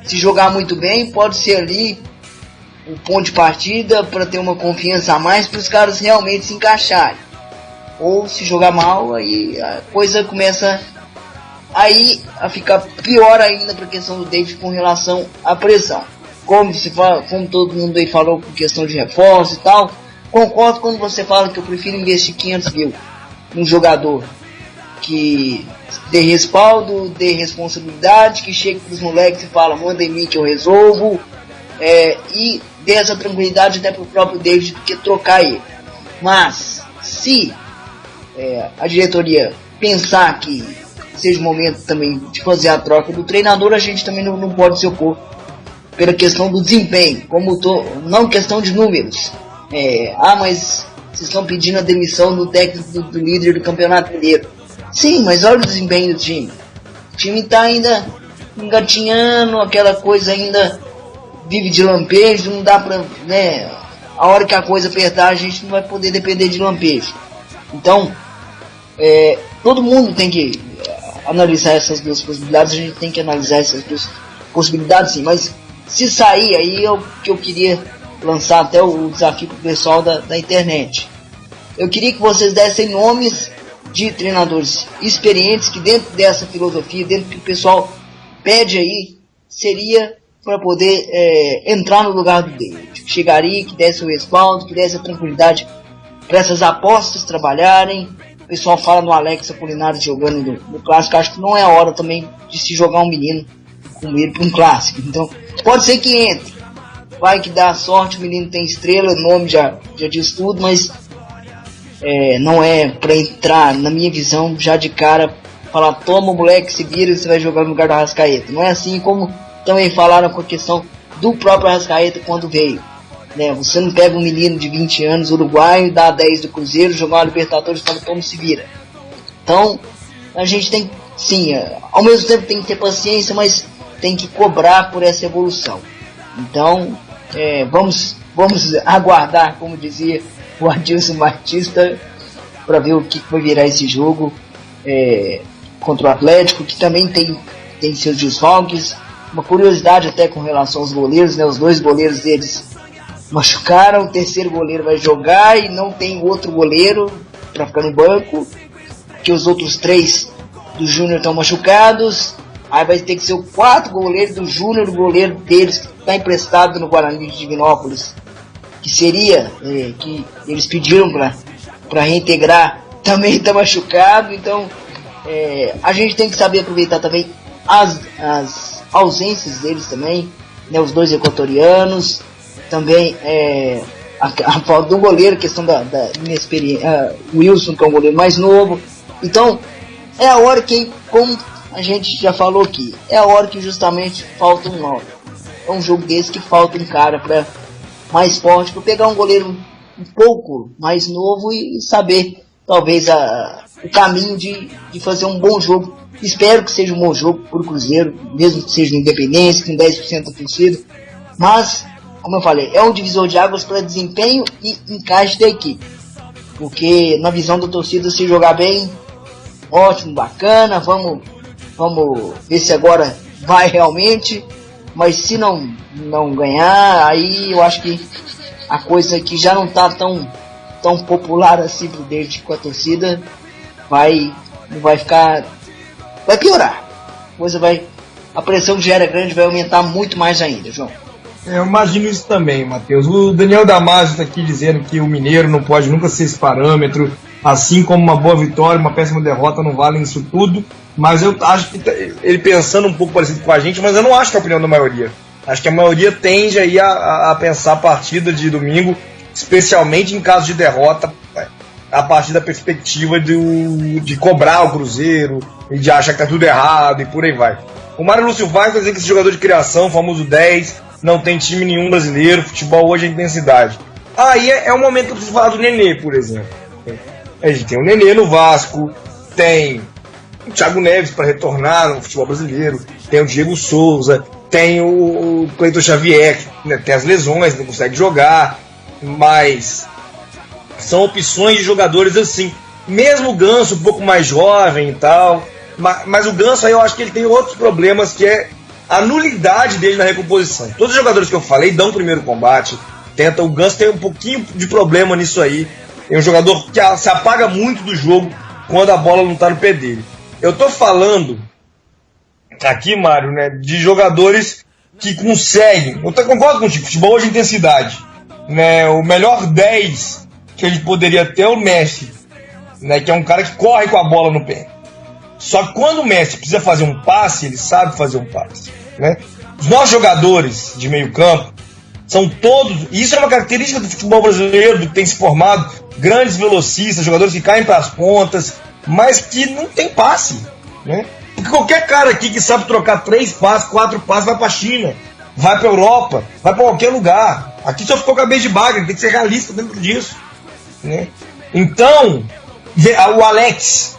Se jogar muito bem, pode ser ali o ponto de partida para ter uma confiança a mais para os caras realmente se encaixarem. Ou se jogar mal, aí a coisa começa aí a ficar pior ainda para a questão do David com relação à pressão. Como todo mundo aí falou com questão de reforço e tal, concordo quando você fala que eu prefiro investir 500 mil num jogador que dê respaldo, dê responsabilidade, que chegue para os moleques e fala, manda em mim que eu resolvo, e dê essa tranquilidade até para o próprio David do que trocar ele. Mas se a diretoria pensar que seja o momento também de fazer a troca do treinador, a gente também não pode se opor pela questão do desempenho, não questão de números. Mas vocês estão pedindo a demissão do técnico do líder do Campeonato Mineiro. Sim, mas olha o desempenho do time. O time tá ainda engatinhando, aquela coisa ainda vive de lampejo, não dá pra, né, a hora que a coisa apertar a gente não vai poder depender de lampejo. Então, todo mundo tem que analisar essas duas possibilidades, a gente tem que analisar essas duas possibilidades sim, mas se sair aí é o que eu queria lançar até o desafio pro pessoal da internet. Eu queria que vocês dessem nomes de treinadores experientes que dentro dessa filosofia, dentro do que o pessoal pede aí, seria para poder entrar no lugar do David. Chegaria, que desse o respaldo, que desse a tranquilidade para essas apostas trabalharem. O pessoal fala no Alex Apolinário jogando no clássico. Acho que não é a hora também de se jogar um menino como ele para um clássico. Então, pode ser que entre. Vai que dá sorte, o menino tem estrela, o nome já diz tudo, mas não é para entrar, na minha visão, já de cara, falar, toma moleque, se vira e você vai jogar no lugar do Arrascaeta. Não é assim como também falaram com a questão do próprio Arrascaeta quando veio. Né? Você não pega um menino de 20 anos, uruguaio, dá 10 do Cruzeiro, jogar uma Libertadores e fala, toma, se vira. Então, a gente tem, sim, ao mesmo tempo tem que ter paciência, mas tem que cobrar por essa evolução. Então, vamos aguardar, como dizia o Adilson Batista, para ver o que vai virar esse jogo contra o Atlético, que também tem seus desfalques. Uma curiosidade até com relação aos goleiros, né? Os dois goleiros deles machucaram, o terceiro goleiro vai jogar e não tem outro goleiro para ficar no banco, que os outros 3 do Júnior estão machucados. Aí vai ter que ser o 4 goleiro do Júnior, o goleiro deles que está emprestado no Guarani de Divinópolis, que seria, que eles pediram para reintegrar, também está machucado. Então a gente tem que saber aproveitar também as ausências deles também, né, os 2 equatorianos, também a falta do goleiro, questão da inexperiência, Wilson, que é um goleiro mais novo. Então é a hora que, como a gente já falou aqui, é a hora que justamente falta um 9. É um jogo desse que falta um cara mais forte, para pegar um goleiro um pouco mais novo e saber talvez o caminho de fazer um bom jogo. Espero que seja um bom jogo para o Cruzeiro, mesmo que seja no Independência, com 10% da torcida. Mas, como eu falei, é um divisor de águas para desempenho e encaixe da equipe. Porque na visão da torcida, se jogar bem, ótimo, bacana, vamos ver se agora vai realmente. Mas se não ganhar, aí eu acho que a coisa que já não está tão popular assim pro David com a torcida vai piorar. A pressão que já era grande vai aumentar muito mais ainda, João. Eu imagino isso também, Matheus. O Daniel Damasio está aqui dizendo que o mineiro não pode nunca ser esse parâmetro, assim como uma boa vitória, uma péssima derrota não valem isso tudo. Mas eu acho que ele pensando um pouco parecido com a gente, mas eu não acho que é a opinião da maioria. Acho que a maioria tende aí a pensar a partida de domingo, especialmente em caso de derrota, a partir da perspectiva de cobrar o Cruzeiro e de achar que tá tudo errado e por aí vai. O Mário Lúcio Vaz vai dizer que esse jogador de criação, famoso 10, não tem time nenhum brasileiro, futebol hoje é intensidade. Aí é o momento que eu preciso falar do Nenê, por exemplo. A gente tem o Nenê no Vasco, tem o Thiago Neves para retornar no futebol brasileiro, tem o Diego Souza, tem o Cleiton Xavier, que, né, tem as lesões, não consegue jogar, mas são opções de jogadores assim. Mesmo o Ganso um pouco mais jovem e tal, mas o Ganso aí eu acho que ele tem outros problemas, que é a nulidade dele na recomposição. Todos os jogadores que eu falei dão o primeiro combate, o Ganso tem um pouquinho de problema nisso aí. É um jogador que se apaga muito do jogo quando a bola não está no pé dele. Eu tô falando aqui, Mário, né, de jogadores que conseguem. Eu concordo contigo, futebol hoje é intensidade. Né, o melhor 10 que ele poderia ter é o Messi, né, que é um cara que corre com a bola no pé. Só que quando o Messi precisa fazer um passe, ele sabe fazer um passe. Né? Os nossos jogadores de meio campo são todos, e isso é uma característica do futebol brasileiro, do que tem se formado, grandes velocistas, jogadores que caem para as pontas, mas que não tem passe, né? Porque qualquer cara aqui que sabe trocar 3 passes, 4 passes, vai para a China, vai para a Europa, vai para qualquer lugar. Aqui só ficou cabeça de bagre, tem que ser realista dentro disso, né? Então, o Alex,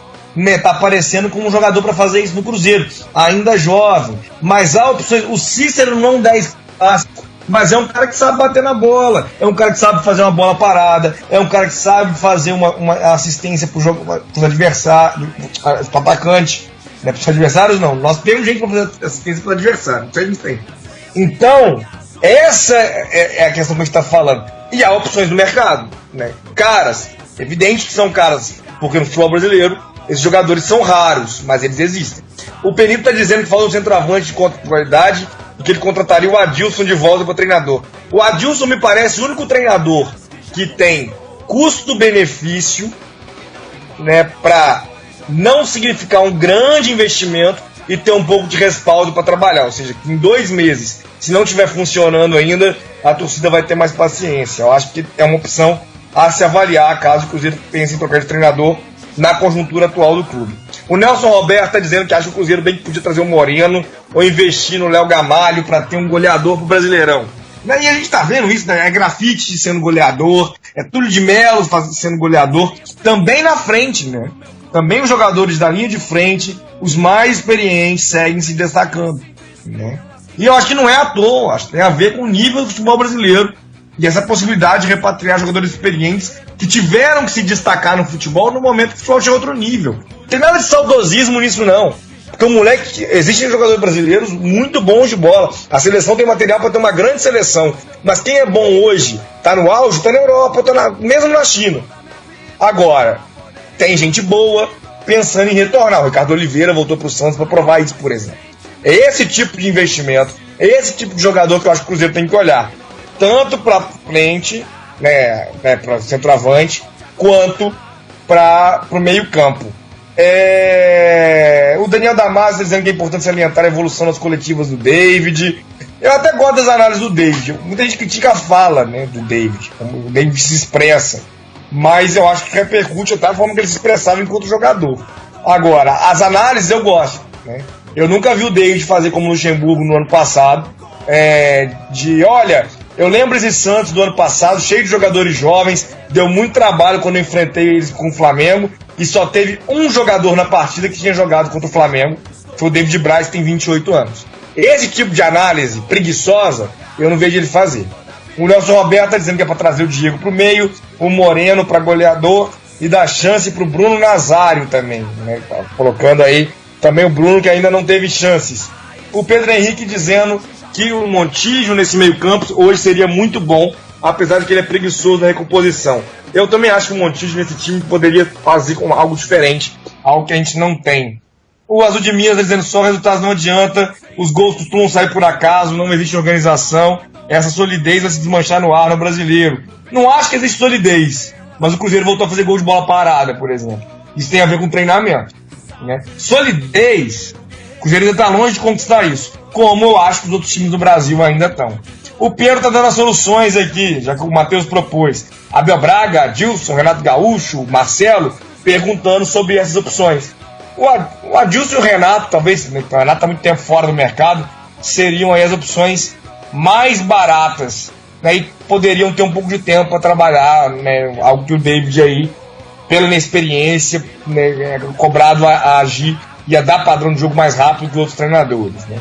tá aparecendo como um jogador para fazer isso no Cruzeiro, ainda jovem, mas há opções. O Cícero não dá espaço, mas é um cara que sabe bater na bola, é um cara que sabe fazer uma bola parada, é um cara que sabe fazer uma assistência para os adversários, para o atacante, né? Para os adversários não, nós temos gente para fazer assistência para o adversário, isso a gente tem. Então, essa é a questão que a gente está falando. E há opções no mercado, né? Caras, evidente que são caras, porque no futebol brasileiro esses jogadores são raros, mas eles existem. O Penito está dizendo que falta um centroavante de qualidade e que ele contrataria o Adilson de volta para treinador. O Adilson me parece o único treinador que tem custo-benefício, né, para não significar um grande investimento e ter um pouco de respaldo para trabalhar. Ou seja, que em 2 meses, se não estiver funcionando ainda, a torcida vai ter mais paciência. Eu acho que é uma opção a se avaliar caso o Cruzeiro pense em trocar de treinador na conjuntura atual do clube. O Nelson Roberto está dizendo que acha que o Cruzeiro bem que podia trazer o Moreno ou investir no Léo Gamalho para ter um goleador pro Brasileirão. E a gente está vendo isso, né? É Grafite sendo goleador, é Túlio de Melo sendo goleador, também na frente, né? Também os jogadores da linha de frente, os mais experientes, seguem se destacando, né? E eu acho que não é à toa, acho que tem a ver com o nível do futebol brasileiro e essa possibilidade de repatriar jogadores experientes que tiveram que se destacar no futebol no momento que o futebol chegou a outro nível. Não tem nada de saudosismo nisso, não. Porque o moleque, existem jogadores brasileiros muito bons de bola. A seleção tem material para ter uma grande seleção. Mas quem é bom hoje, tá no auge, tá na Europa, mesmo na China. Agora, tem gente boa pensando em retornar. O Ricardo Oliveira voltou pro Santos para provar isso, por exemplo. É esse tipo de investimento, é esse tipo de jogador que eu acho que o Cruzeiro tem que olhar. Tanto para frente, né, para centroavante, quanto para o meio campo. O Daniel Damasio dizendo que é importante salientar a evolução das coletivas do David. Eu até gosto das análises do David. Muita gente critica a fala, né, do David, como o David se expressa, mas eu acho que repercute até a forma que ele se expressava enquanto jogador. Agora, as análises eu gosto, né? Eu nunca vi o David fazer como o Luxemburgo no ano passado, olha, eu lembro esse Santos do ano passado, cheio de jogadores jovens, deu muito trabalho quando eu enfrentei eles com o Flamengo, e só teve um jogador na partida que tinha jogado contra o Flamengo, foi o David Braz, que tem 28 anos. Esse tipo de análise preguiçosa, eu não vejo ele fazer. O Nelson Roberto está dizendo que é para trazer o Diego para o meio, o Moreno para goleador, e dar chance para o Bruno Nazário também, né? Tá colocando aí também o Bruno, que ainda não teve chances. O Pedro Henrique dizendo que o Montijo nesse meio campo hoje seria muito bom, apesar de que ele é preguiçoso na recomposição. Eu também acho que o Montijo nesse time poderia fazer com algo diferente, algo que a gente não tem. O Azul de Minas dizendo só resultados não adianta, os gols costumam sair por acaso, não existe organização, essa solidez vai se desmanchar no ar no brasileiro. Não acho que existe solidez, mas o Cruzeiro voltou a fazer gol de bola parada, por exemplo. Isso tem a ver com treinamento, né? Solidez, o Cruzeiro ainda está longe de conquistar isso, como eu acho que os outros times do Brasil ainda estão. O Pedro está dando as soluções aqui, já que o Matheus propôs. Abel Braga, Adilson, Renato Gaúcho, Marcelo, perguntando sobre essas opções. O Adilson e o Renato, talvez, o Renato está muito tempo fora do mercado, seriam aí as opções mais baratas, né, e poderiam ter um pouco de tempo para trabalhar, né, algo que o David aí, pela inexperiência, né, cobrado a agir e a dar padrão de jogo mais rápido que outros treinadores, né.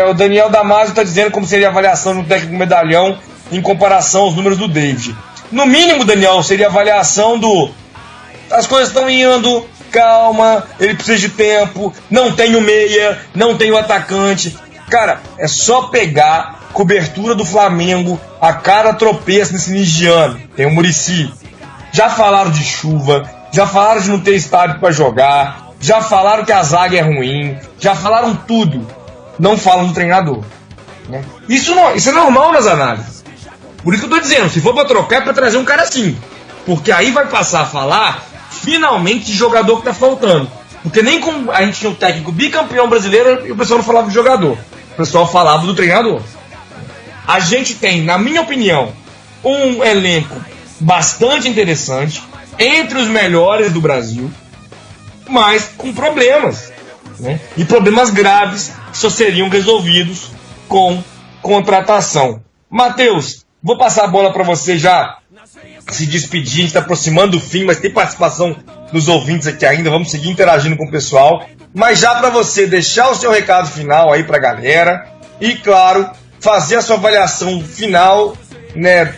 O Daniel Damasio está dizendo como seria a avaliação de um técnico medalhão em comparação aos números do David. No mínimo, Daniel, seria a avaliação do as coisas estão indo, calma, ele precisa de tempo, não tem o meia, não tem o atacante. Cara, é só pegar cobertura do Flamengo, a cara tropeça nesse início de ano. Tem o Muricy. Já falaram de chuva, já falaram de não ter estádio para jogar, já falaram que a zaga é ruim, já falaram tudo. Não falam do treinador, né? Isso é normal nas análises. Por isso que eu tô dizendo, se for para trocar é para trazer um cara assim, porque aí vai passar a falar finalmente de jogador que tá faltando. Porque nem como a gente tinha um técnico bicampeão brasileiro e o pessoal não falava de jogador, o pessoal falava do treinador. A gente tem, na minha opinião, um elenco bastante interessante, entre os melhores do Brasil, mas com problemas, né? E problemas graves que só seriam resolvidos com contratação. Matheus, vou passar a bola para você já se despedir, a gente está aproximando do fim, mas tem participação nos ouvintes aqui ainda, vamos seguir interagindo com o pessoal. Mas já para você deixar o seu recado final aí pra galera e, claro, fazer a sua avaliação final, né,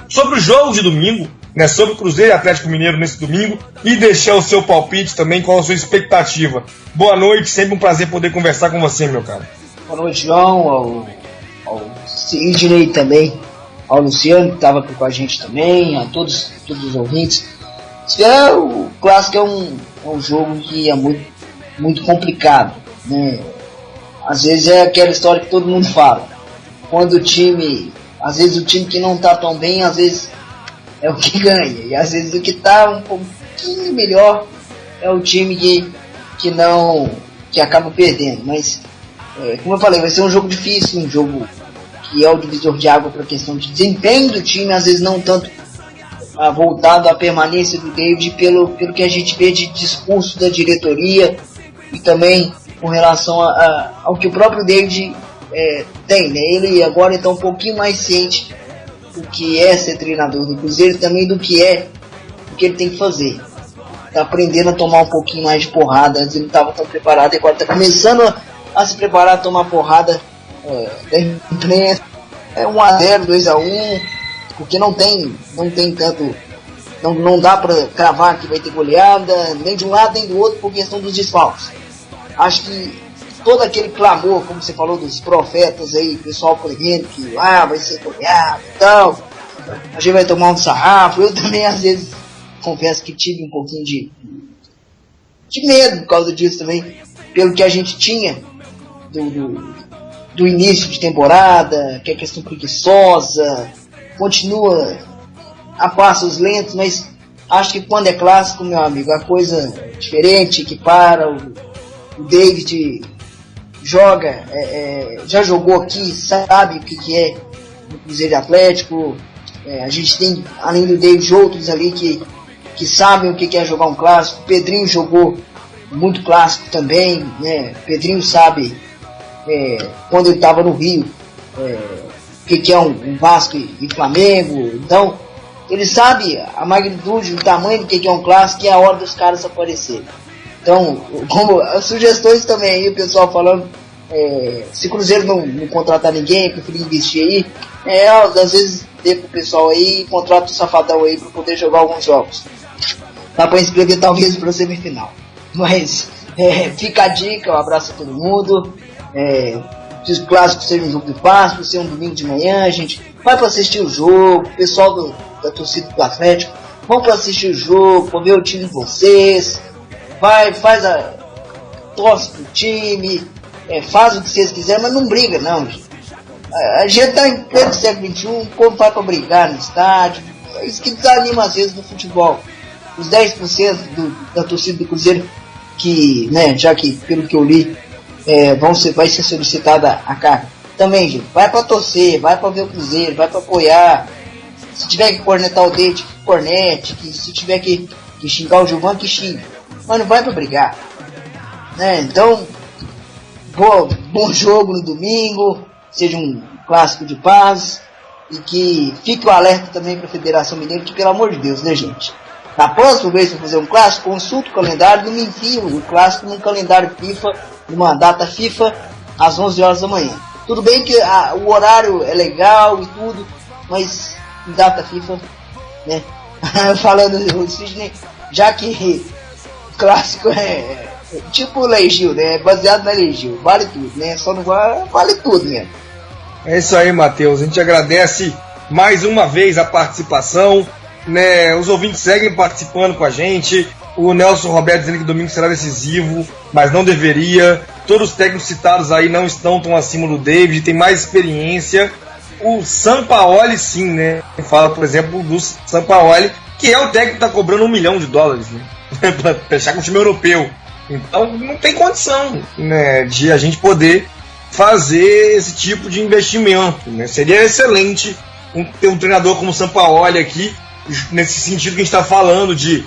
sobre o jogo de domingo, né, sobre o Cruzeiro e Atlético Mineiro nesse domingo, e deixar o seu palpite também, qual a sua expectativa. Boa noite, sempre um prazer poder conversar com você, meu cara. Boa noite, João, ao Sidney também, ao Luciano, que estava aqui com a gente também, a todos os ouvintes. O clássico é um jogo que é muito complicado, né? Às vezes é aquela história que todo mundo fala. Quando às vezes o time que não está tão bem, às vezes é o que ganha. E às vezes o que está um pouquinho melhor é o time que acaba perdendo. Mas, como eu falei, vai ser um jogo difícil, um jogo que é o divisor de água para a questão de desempenho do time, às vezes não tanto voltado à permanência do David pelo que a gente vê de discurso da diretoria e também com relação ao que o próprio David tem, né? Ele agora está um pouquinho mais ciente do que é ser treinador do Cruzeiro, também do que ele tem que fazer. Está aprendendo a tomar um pouquinho mais de porrada. Antes ele não estava tão preparado, e agora está começando a se preparar a tomar porrada da imprensa. 1-0, 2-1, porque não tem tanto, não dá para cravar que vai ter goleada, nem de um lado nem do outro, por questão dos desfalques. Acho que todo aquele clamor, como você falou, dos profetas aí, pessoal prevendo que vai ser goleado e tal, a gente vai tomar um sarrafo. Eu também, às vezes, confesso que tive um pouquinho de medo por causa disso também, pelo que a gente tinha do início de temporada, que é questão preguiçosa, continua a passos lentos, mas acho que quando é clássico, meu amigo, a coisa é diferente, que o David joga, já jogou aqui, sabe o que é o Cruzeiro Atlético. A gente tem, além do David, outros ali que sabem o que é jogar um clássico. O Pedrinho jogou muito clássico também, né? O Pedrinho sabe, quando ele estava no Rio, o que é um Vasco e Flamengo. Então ele sabe a magnitude, o tamanho do que é um clássico e a hora dos caras aparecerem. Então, como as sugestões também aí, o pessoal falando, se o Cruzeiro não contratar ninguém, preferir investir aí, às vezes dê pro pessoal aí, contrata o Safadão aí para poder jogar alguns jogos. Dá para inscrever talvez para a semifinal. Mas fica a dica, um abraço a todo mundo. Se o clássico seja um jogo de paz, por ser um domingo de manhã, a gente vai para assistir o jogo, o pessoal da torcida do Atlético, vão para assistir o jogo, para ver o time de vocês. Torce pro time, faz o que vocês quiserem, mas não briga não, gente. A gente tá em pleno século XXI, como vai pra brigar no estádio? É isso que desanima às vezes no futebol. Os 10% da torcida do Cruzeiro, que, né, já que pelo que eu li, vai ser solicitada a carga. Também, gente, vai pra torcer, vai pra ver o Cruzeiro, vai pra apoiar. Se tiver que cornetar o Deite, que cornete, se tiver que xingar o Gilvan, que xingue. Mas não vai pra brigar, né? Então, bom jogo no domingo, seja um clássico de paz, e que fique o alerta também para a Federação Mineira, que pelo amor de Deus, né, gente? Na próxima vez que eu fazer um clássico, consulta o calendário, não me enfio o clássico num calendário FIFA, numa data FIFA, às 11 horas da manhã. Tudo bem que o horário é legal e tudo, mas em data FIFA, né? Falando do Sidney, já que clássico é tipo o Legil, né? Baseado na Legil, vale tudo, né? Só não vale tudo mesmo. É isso aí, Matheus. A gente agradece mais uma vez a participação, né? Os ouvintes seguem participando com a gente. O Nelson Roberto dizendo que domingo será decisivo, mas não deveria. Todos os técnicos citados aí não estão tão acima do David, tem mais experiência. O Sampaoli sim, né? Fala, por exemplo, do Sampaoli, que é o técnico que está cobrando $1 milhão, né? Para fechar com o time europeu. Então não tem condição, né, de a gente poder fazer esse tipo de investimento, né? Seria excelente ter um treinador como o Sampaoli aqui, nesse sentido que a gente está falando de,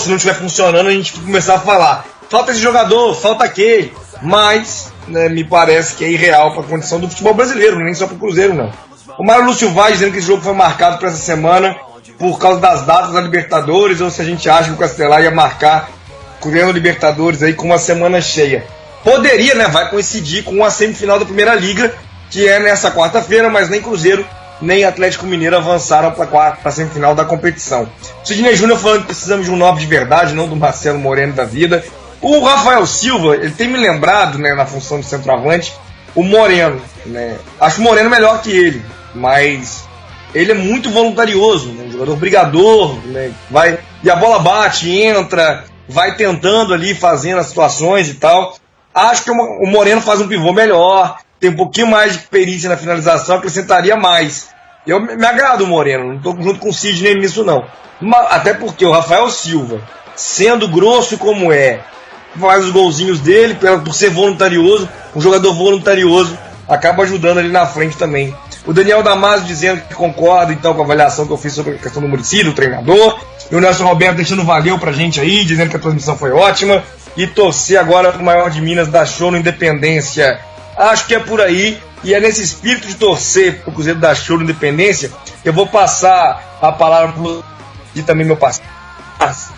se não estiver funcionando, a gente começar a falar, falta esse jogador, falta aquele, mas, né, me parece que é irreal para a condição do futebol brasileiro, nem só para o Cruzeiro, não. O Mário Lúcio Vaz dizendo que esse jogo foi marcado para essa semana, por causa das datas da Libertadores ou se a gente acha que o Castelar ia marcar Cruzeiro Libertadores aí com uma semana cheia. Poderia, né? Vai coincidir com a semifinal da Primeira Liga, que é nessa quarta-feira, mas nem Cruzeiro nem Atlético Mineiro avançaram para a semifinal da competição. O Sidney Júnior falando que precisamos de um 9 de verdade, não do Marcelo Moreno da vida. O Rafael Silva, ele tem me lembrado, né, na função de centroavante, o Moreno, né? Acho o Moreno melhor que ele, mas ele é muito voluntarioso, né? Um jogador brigador, né? Vai, e a bola bate, entra, vai tentando ali, fazendo as situações e tal. Acho que o Moreno faz um pivô melhor, tem um pouquinho mais de perícia na finalização, acrescentaria mais. Eu me agrado o Moreno, não estou junto com o Sidney nisso não. Até porque o Rafael Silva, sendo grosso como faz os golzinhos dele, por ser voluntarioso, um jogador voluntarioso, acaba ajudando ali na frente também. O Daniel Damasio dizendo que concorda então com a avaliação que eu fiz sobre a questão do Muricy, do treinador. E o Nelson Roberto deixando valeu pra gente aí, dizendo que a transmissão foi ótima. E torcer agora pro maior de Minas dar show no Independência. Acho que é por aí. E é nesse espírito de torcer pro Cruzeiro dar show no Independência, eu vou passar a palavra pro e também meu parceiro.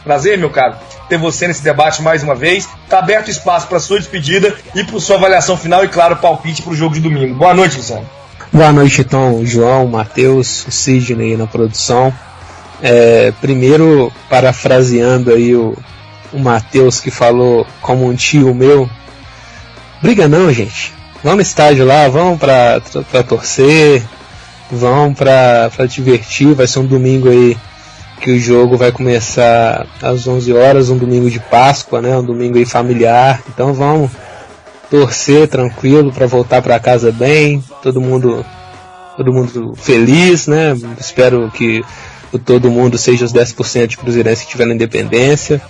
Prazer, meu caro, ter você nesse debate mais uma vez. Tá aberto espaço para sua despedida e para sua avaliação final e, claro, palpite para o jogo de domingo. Boa noite, Luciano. Boa noite, então, João, Matheus, o Sidney na produção. Primeiro, parafraseando aí o Matheus, que falou como um tio meu: briga não, gente. Vamos no estádio lá, vamos pra torcer, vamos pra divertir. Vai ser um domingo aí que o jogo vai começar às 11 horas, um domingo de Páscoa, né? Um domingo aí familiar. Então vamos torcer tranquilo para voltar para casa bem, todo mundo feliz, né? Espero que todo mundo seja os 10% de cruzeirense que tiver na Independência.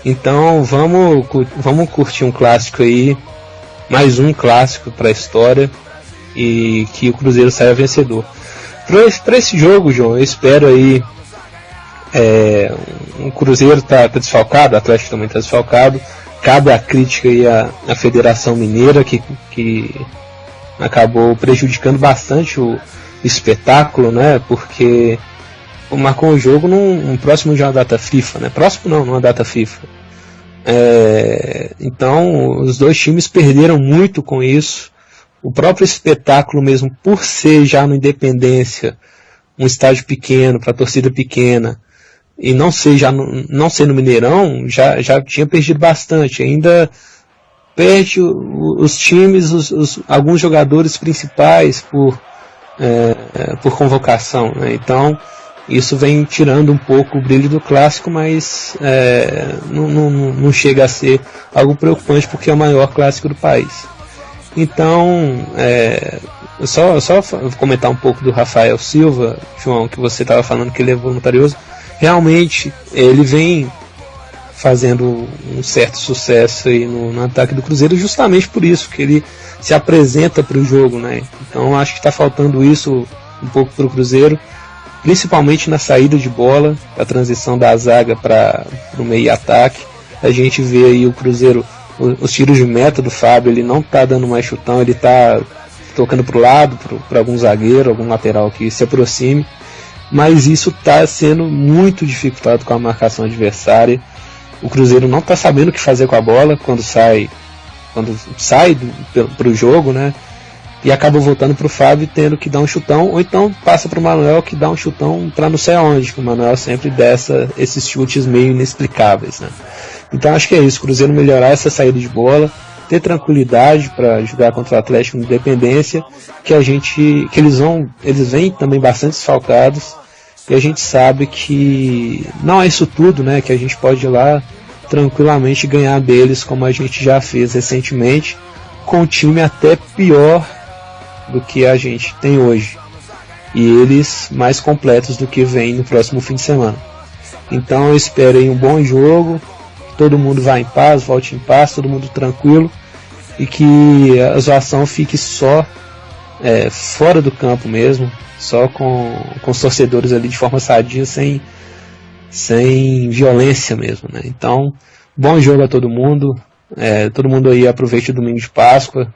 Então vamos curtir um clássico aí, mais um clássico para a história, e que o Cruzeiro saia vencedor. Para esse jogo, João, eu espero aí. O Cruzeiro está desfalcado, o Atlético também está desfalcado. Cabe a crítica aí à Federação Mineira, que acabou prejudicando bastante o espetáculo, né? Porque marcou o jogo num próximo de uma data FIFA, né? Próximo não, numa data FIFA. Então os dois times perderam muito com isso. O próprio espetáculo mesmo, por ser já no Independência, um estádio pequeno, para torcida pequena, e não ser no Mineirão, já tinha perdido bastante. Ainda perde os times, alguns jogadores principais por convocação, né? Então isso vem tirando um pouco o brilho do clássico, mas não chega a ser algo preocupante, porque é o maior clássico do país. Então, só comentar um pouco do Rafael Silva, João, que você estava falando que ele é voluntarioso. Realmente ele vem fazendo um certo sucesso aí no ataque do Cruzeiro, justamente por isso que ele se apresenta para o jogo, né? Então acho que está faltando isso um pouco para o Cruzeiro, principalmente na saída de bola, a transição da zaga para o meio ataque. A gente vê aí o Cruzeiro, os tiros de meta do Fábio, ele não está dando mais chutão, ele está tocando para o lado, para algum zagueiro, algum lateral que se aproxime. Mas isso está sendo muito dificultado com a marcação adversária. O Cruzeiro não está sabendo o que fazer com a bola quando sai para o jogo, né? E acaba voltando para o Fábio tendo que dar um chutão, ou então passa para o Manuel, que dá um chutão para não sei aonde, que o Manuel sempre dessa esses chutes meio inexplicáveis, né? Então acho que é isso, o Cruzeiro melhorar essa saída de bola, ter tranquilidade para jogar contra o Atlético Independência, que eles vêm também bastante desfalcados, e a gente sabe que não é isso tudo, né, que a gente pode ir lá tranquilamente ganhar deles, como a gente já fez recentemente, com um time até pior do que a gente tem hoje, e eles mais completos do que vem no próximo fim de semana. Então eu espero aí um bom jogo, todo mundo vá em paz, volte em paz, todo mundo tranquilo, e que a zoação fique só fora do campo mesmo, só com os torcedores ali de forma sadia, sem violência mesmo, né? Então, bom jogo a todo mundo aí aproveite o domingo de Páscoa,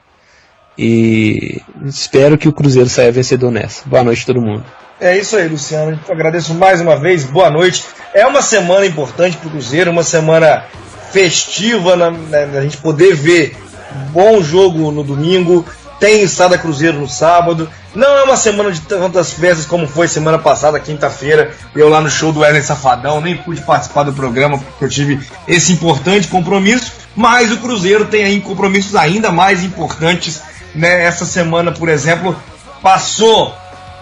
e espero que o Cruzeiro saia vencedor nessa. Boa noite a todo mundo. É isso aí, Luciano. Eu agradeço mais uma vez. Boa noite. É uma semana importante para o Cruzeiro, uma semana festiva, a gente poder ver bom jogo no domingo. Tem Sada Cruzeiro no sábado. Não é uma semana de tantas festas como foi semana passada, quinta-feira. Eu lá no show do Wesley Safadão, nem pude participar do programa porque eu tive esse importante compromisso. Mas o Cruzeiro tem aí compromissos ainda mais importantes, né? Essa semana, por exemplo, passou,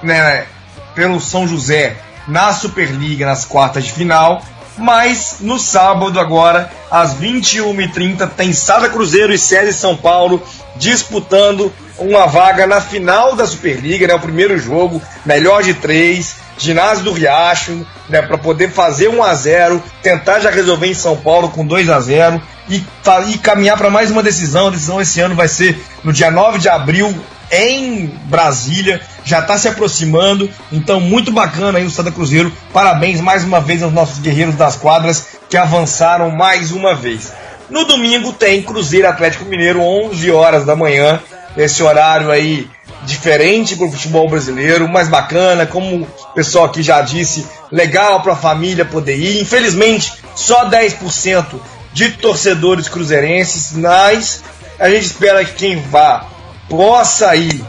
né, pelo São José na Superliga, nas quartas de final. Mas no sábado agora, às 21h30, tem Sada Cruzeiro e SESI São Paulo disputando uma vaga na final da Superliga, né? O primeiro jogo, melhor de 3, ginásio do Riacho, né? Para poder fazer 1-0, tentar já resolver em São Paulo com 2-0 e caminhar para mais uma decisão. A decisão esse ano vai ser no dia 9 de abril em Brasília, já está se aproximando, então muito bacana aí o Sada Cruzeiro. Parabéns mais uma vez aos nossos guerreiros das quadras que avançaram mais uma vez. No domingo tem Cruzeiro Atlético Mineiro, 11 horas da manhã, esse horário aí diferente para o futebol brasileiro, mais bacana, como o pessoal aqui já disse, legal para a família poder ir. Infelizmente só 10% de torcedores cruzeirenses, mas a gente espera que quem vá possa ir,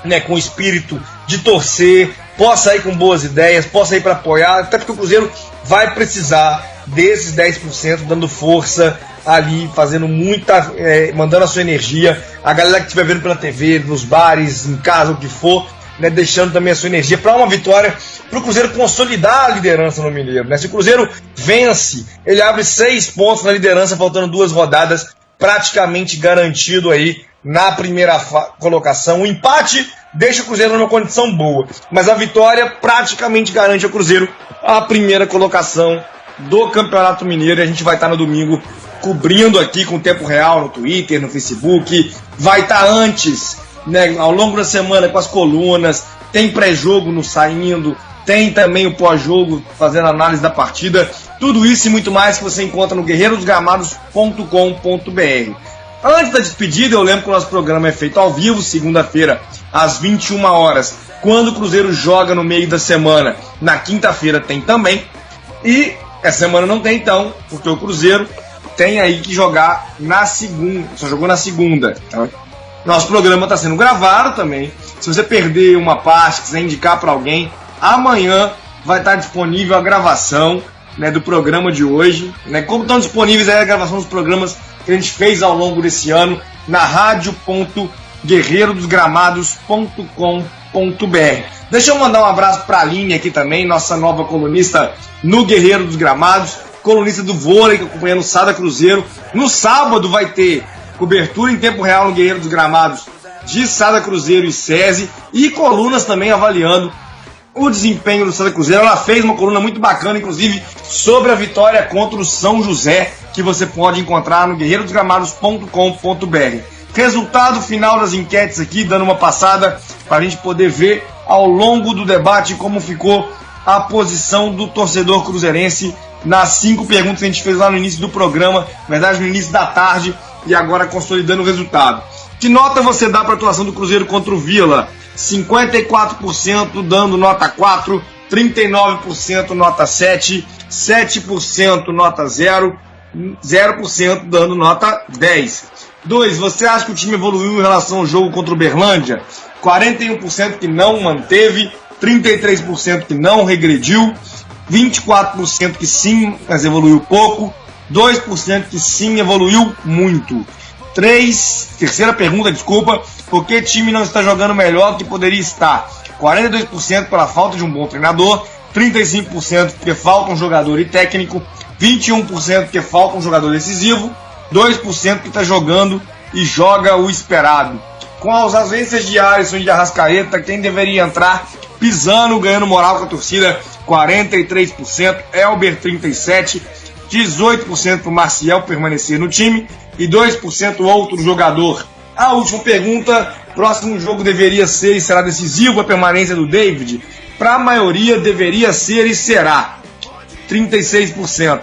né, com o espírito de torcer, possa ir com boas ideias, possa ir para apoiar, até porque o Cruzeiro vai precisar desses 10%, dando força ali, fazendo muita, mandando a sua energia, a galera que estiver vendo pela TV, nos bares, em casa, o que for, né, deixando também a sua energia para uma vitória, para o Cruzeiro consolidar a liderança no Mineiro, né? Se o Cruzeiro vence, ele abre 6 pontos na liderança, faltando 2 rodadas, praticamente garantido aí na primeira colocação. O empate deixa o Cruzeiro numa condição boa, mas a vitória praticamente garante ao Cruzeiro a primeira colocação do Campeonato Mineiro. E a gente vai estar no domingo cobrindo aqui com tempo real no Twitter, no Facebook, vai estar antes, né, ao longo da semana com as colunas, tem pré-jogo no Saindo, tem também o pós-jogo fazendo análise da partida, tudo isso e muito mais que você encontra no guerreirosgramados.com.br. Antes da despedida, eu lembro que o nosso programa é feito ao vivo, segunda-feira, às 21 horas, quando o Cruzeiro joga no meio da semana. Na quinta-feira tem também, e essa semana não tem então, porque o Cruzeiro tem aí que jogar na segunda, só jogou na segunda. Então, nosso programa está sendo gravado também. Se você perder uma parte, quiser indicar para alguém, amanhã vai estar disponível a gravação, né, do programa de hoje, né? Como estão disponíveis aí a gravação dos programas que a gente fez ao longo desse ano na radio.guerreirodosgramados.com.br. Deixa eu mandar um abraço para a Aline aqui também, nossa nova colunista no Guerreiro dos Gramados, colunista do vôlei, que acompanhando o Sada Cruzeiro. No sábado vai ter cobertura em tempo real no Guerreiro dos Gramados de Sada Cruzeiro e SESI, e colunas também avaliando o desempenho do Sada Cruzeiro. Ela fez uma coluna muito bacana, inclusive, sobre a vitória contra o São José, que você pode encontrar no guerreirodosgramados.com.br. Resultado final das enquetes aqui, dando uma passada para a gente poder ver ao longo do debate como ficou a posição do torcedor cruzeirense nas 5 perguntas que a gente fez lá no início do programa, na verdade no início da tarde, e agora consolidando o resultado. Que nota você dá para a atuação do Cruzeiro contra o Vila? 54% dando nota 4, 39% nota 7, 7% nota 0, 0% dando nota 10. 2. Você acha que o time evoluiu em relação ao jogo contra o Uberlândia? 41% que não manteve, 33% que não regrediu, 24% que sim, mas evoluiu pouco, 2% que sim, evoluiu muito. Terceira pergunta, desculpa, por que time não está jogando melhor do que poderia estar? 42% pela falta de um bom treinador, 35% porque falta um jogador e técnico, 21% porque falta um jogador decisivo, 2% que está jogando e joga o esperado. Com as ausências de Alisson e de Arrascaeta, quem deveria entrar? Pisano ganhando moral com a torcida, 43%, Elber 37%, 18% para o Marcial permanecer no time e 2% outro jogador. A última pergunta, próximo jogo deveria ser e será decisivo a permanência do David? Para a maioria deveria ser e será. 36%,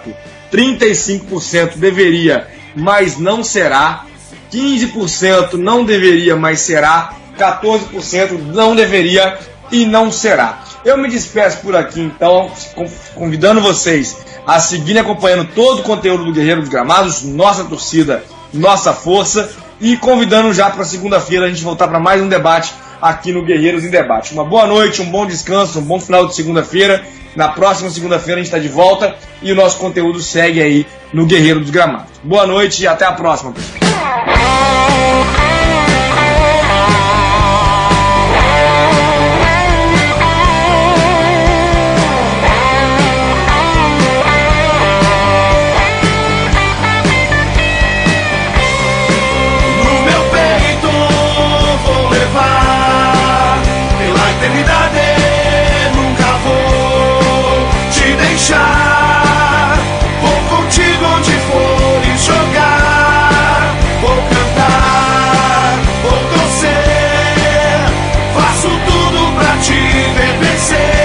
35% deveria, mas não será, 15% não deveria, mas será, 14% não deveria e não será. Eu me despeço por aqui, então, convidando vocês a seguirem acompanhando todo o conteúdo do Guerreiro dos Gramados, nossa torcida, nossa força, e convidando já para segunda-feira a gente voltar para mais um debate aqui no Guerreiros em Debate. Uma boa noite, um bom descanso, um bom final de segunda-feira. Na próxima segunda-feira a gente está de volta e o nosso conteúdo segue aí no Guerreiro dos Gramados. Boa noite e até a próxima, pessoal. Vou contigo onde for e jogar. Vou cantar, vou torcer. Faço tudo pra te ver vencer.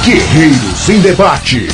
Guerreiros em Debate.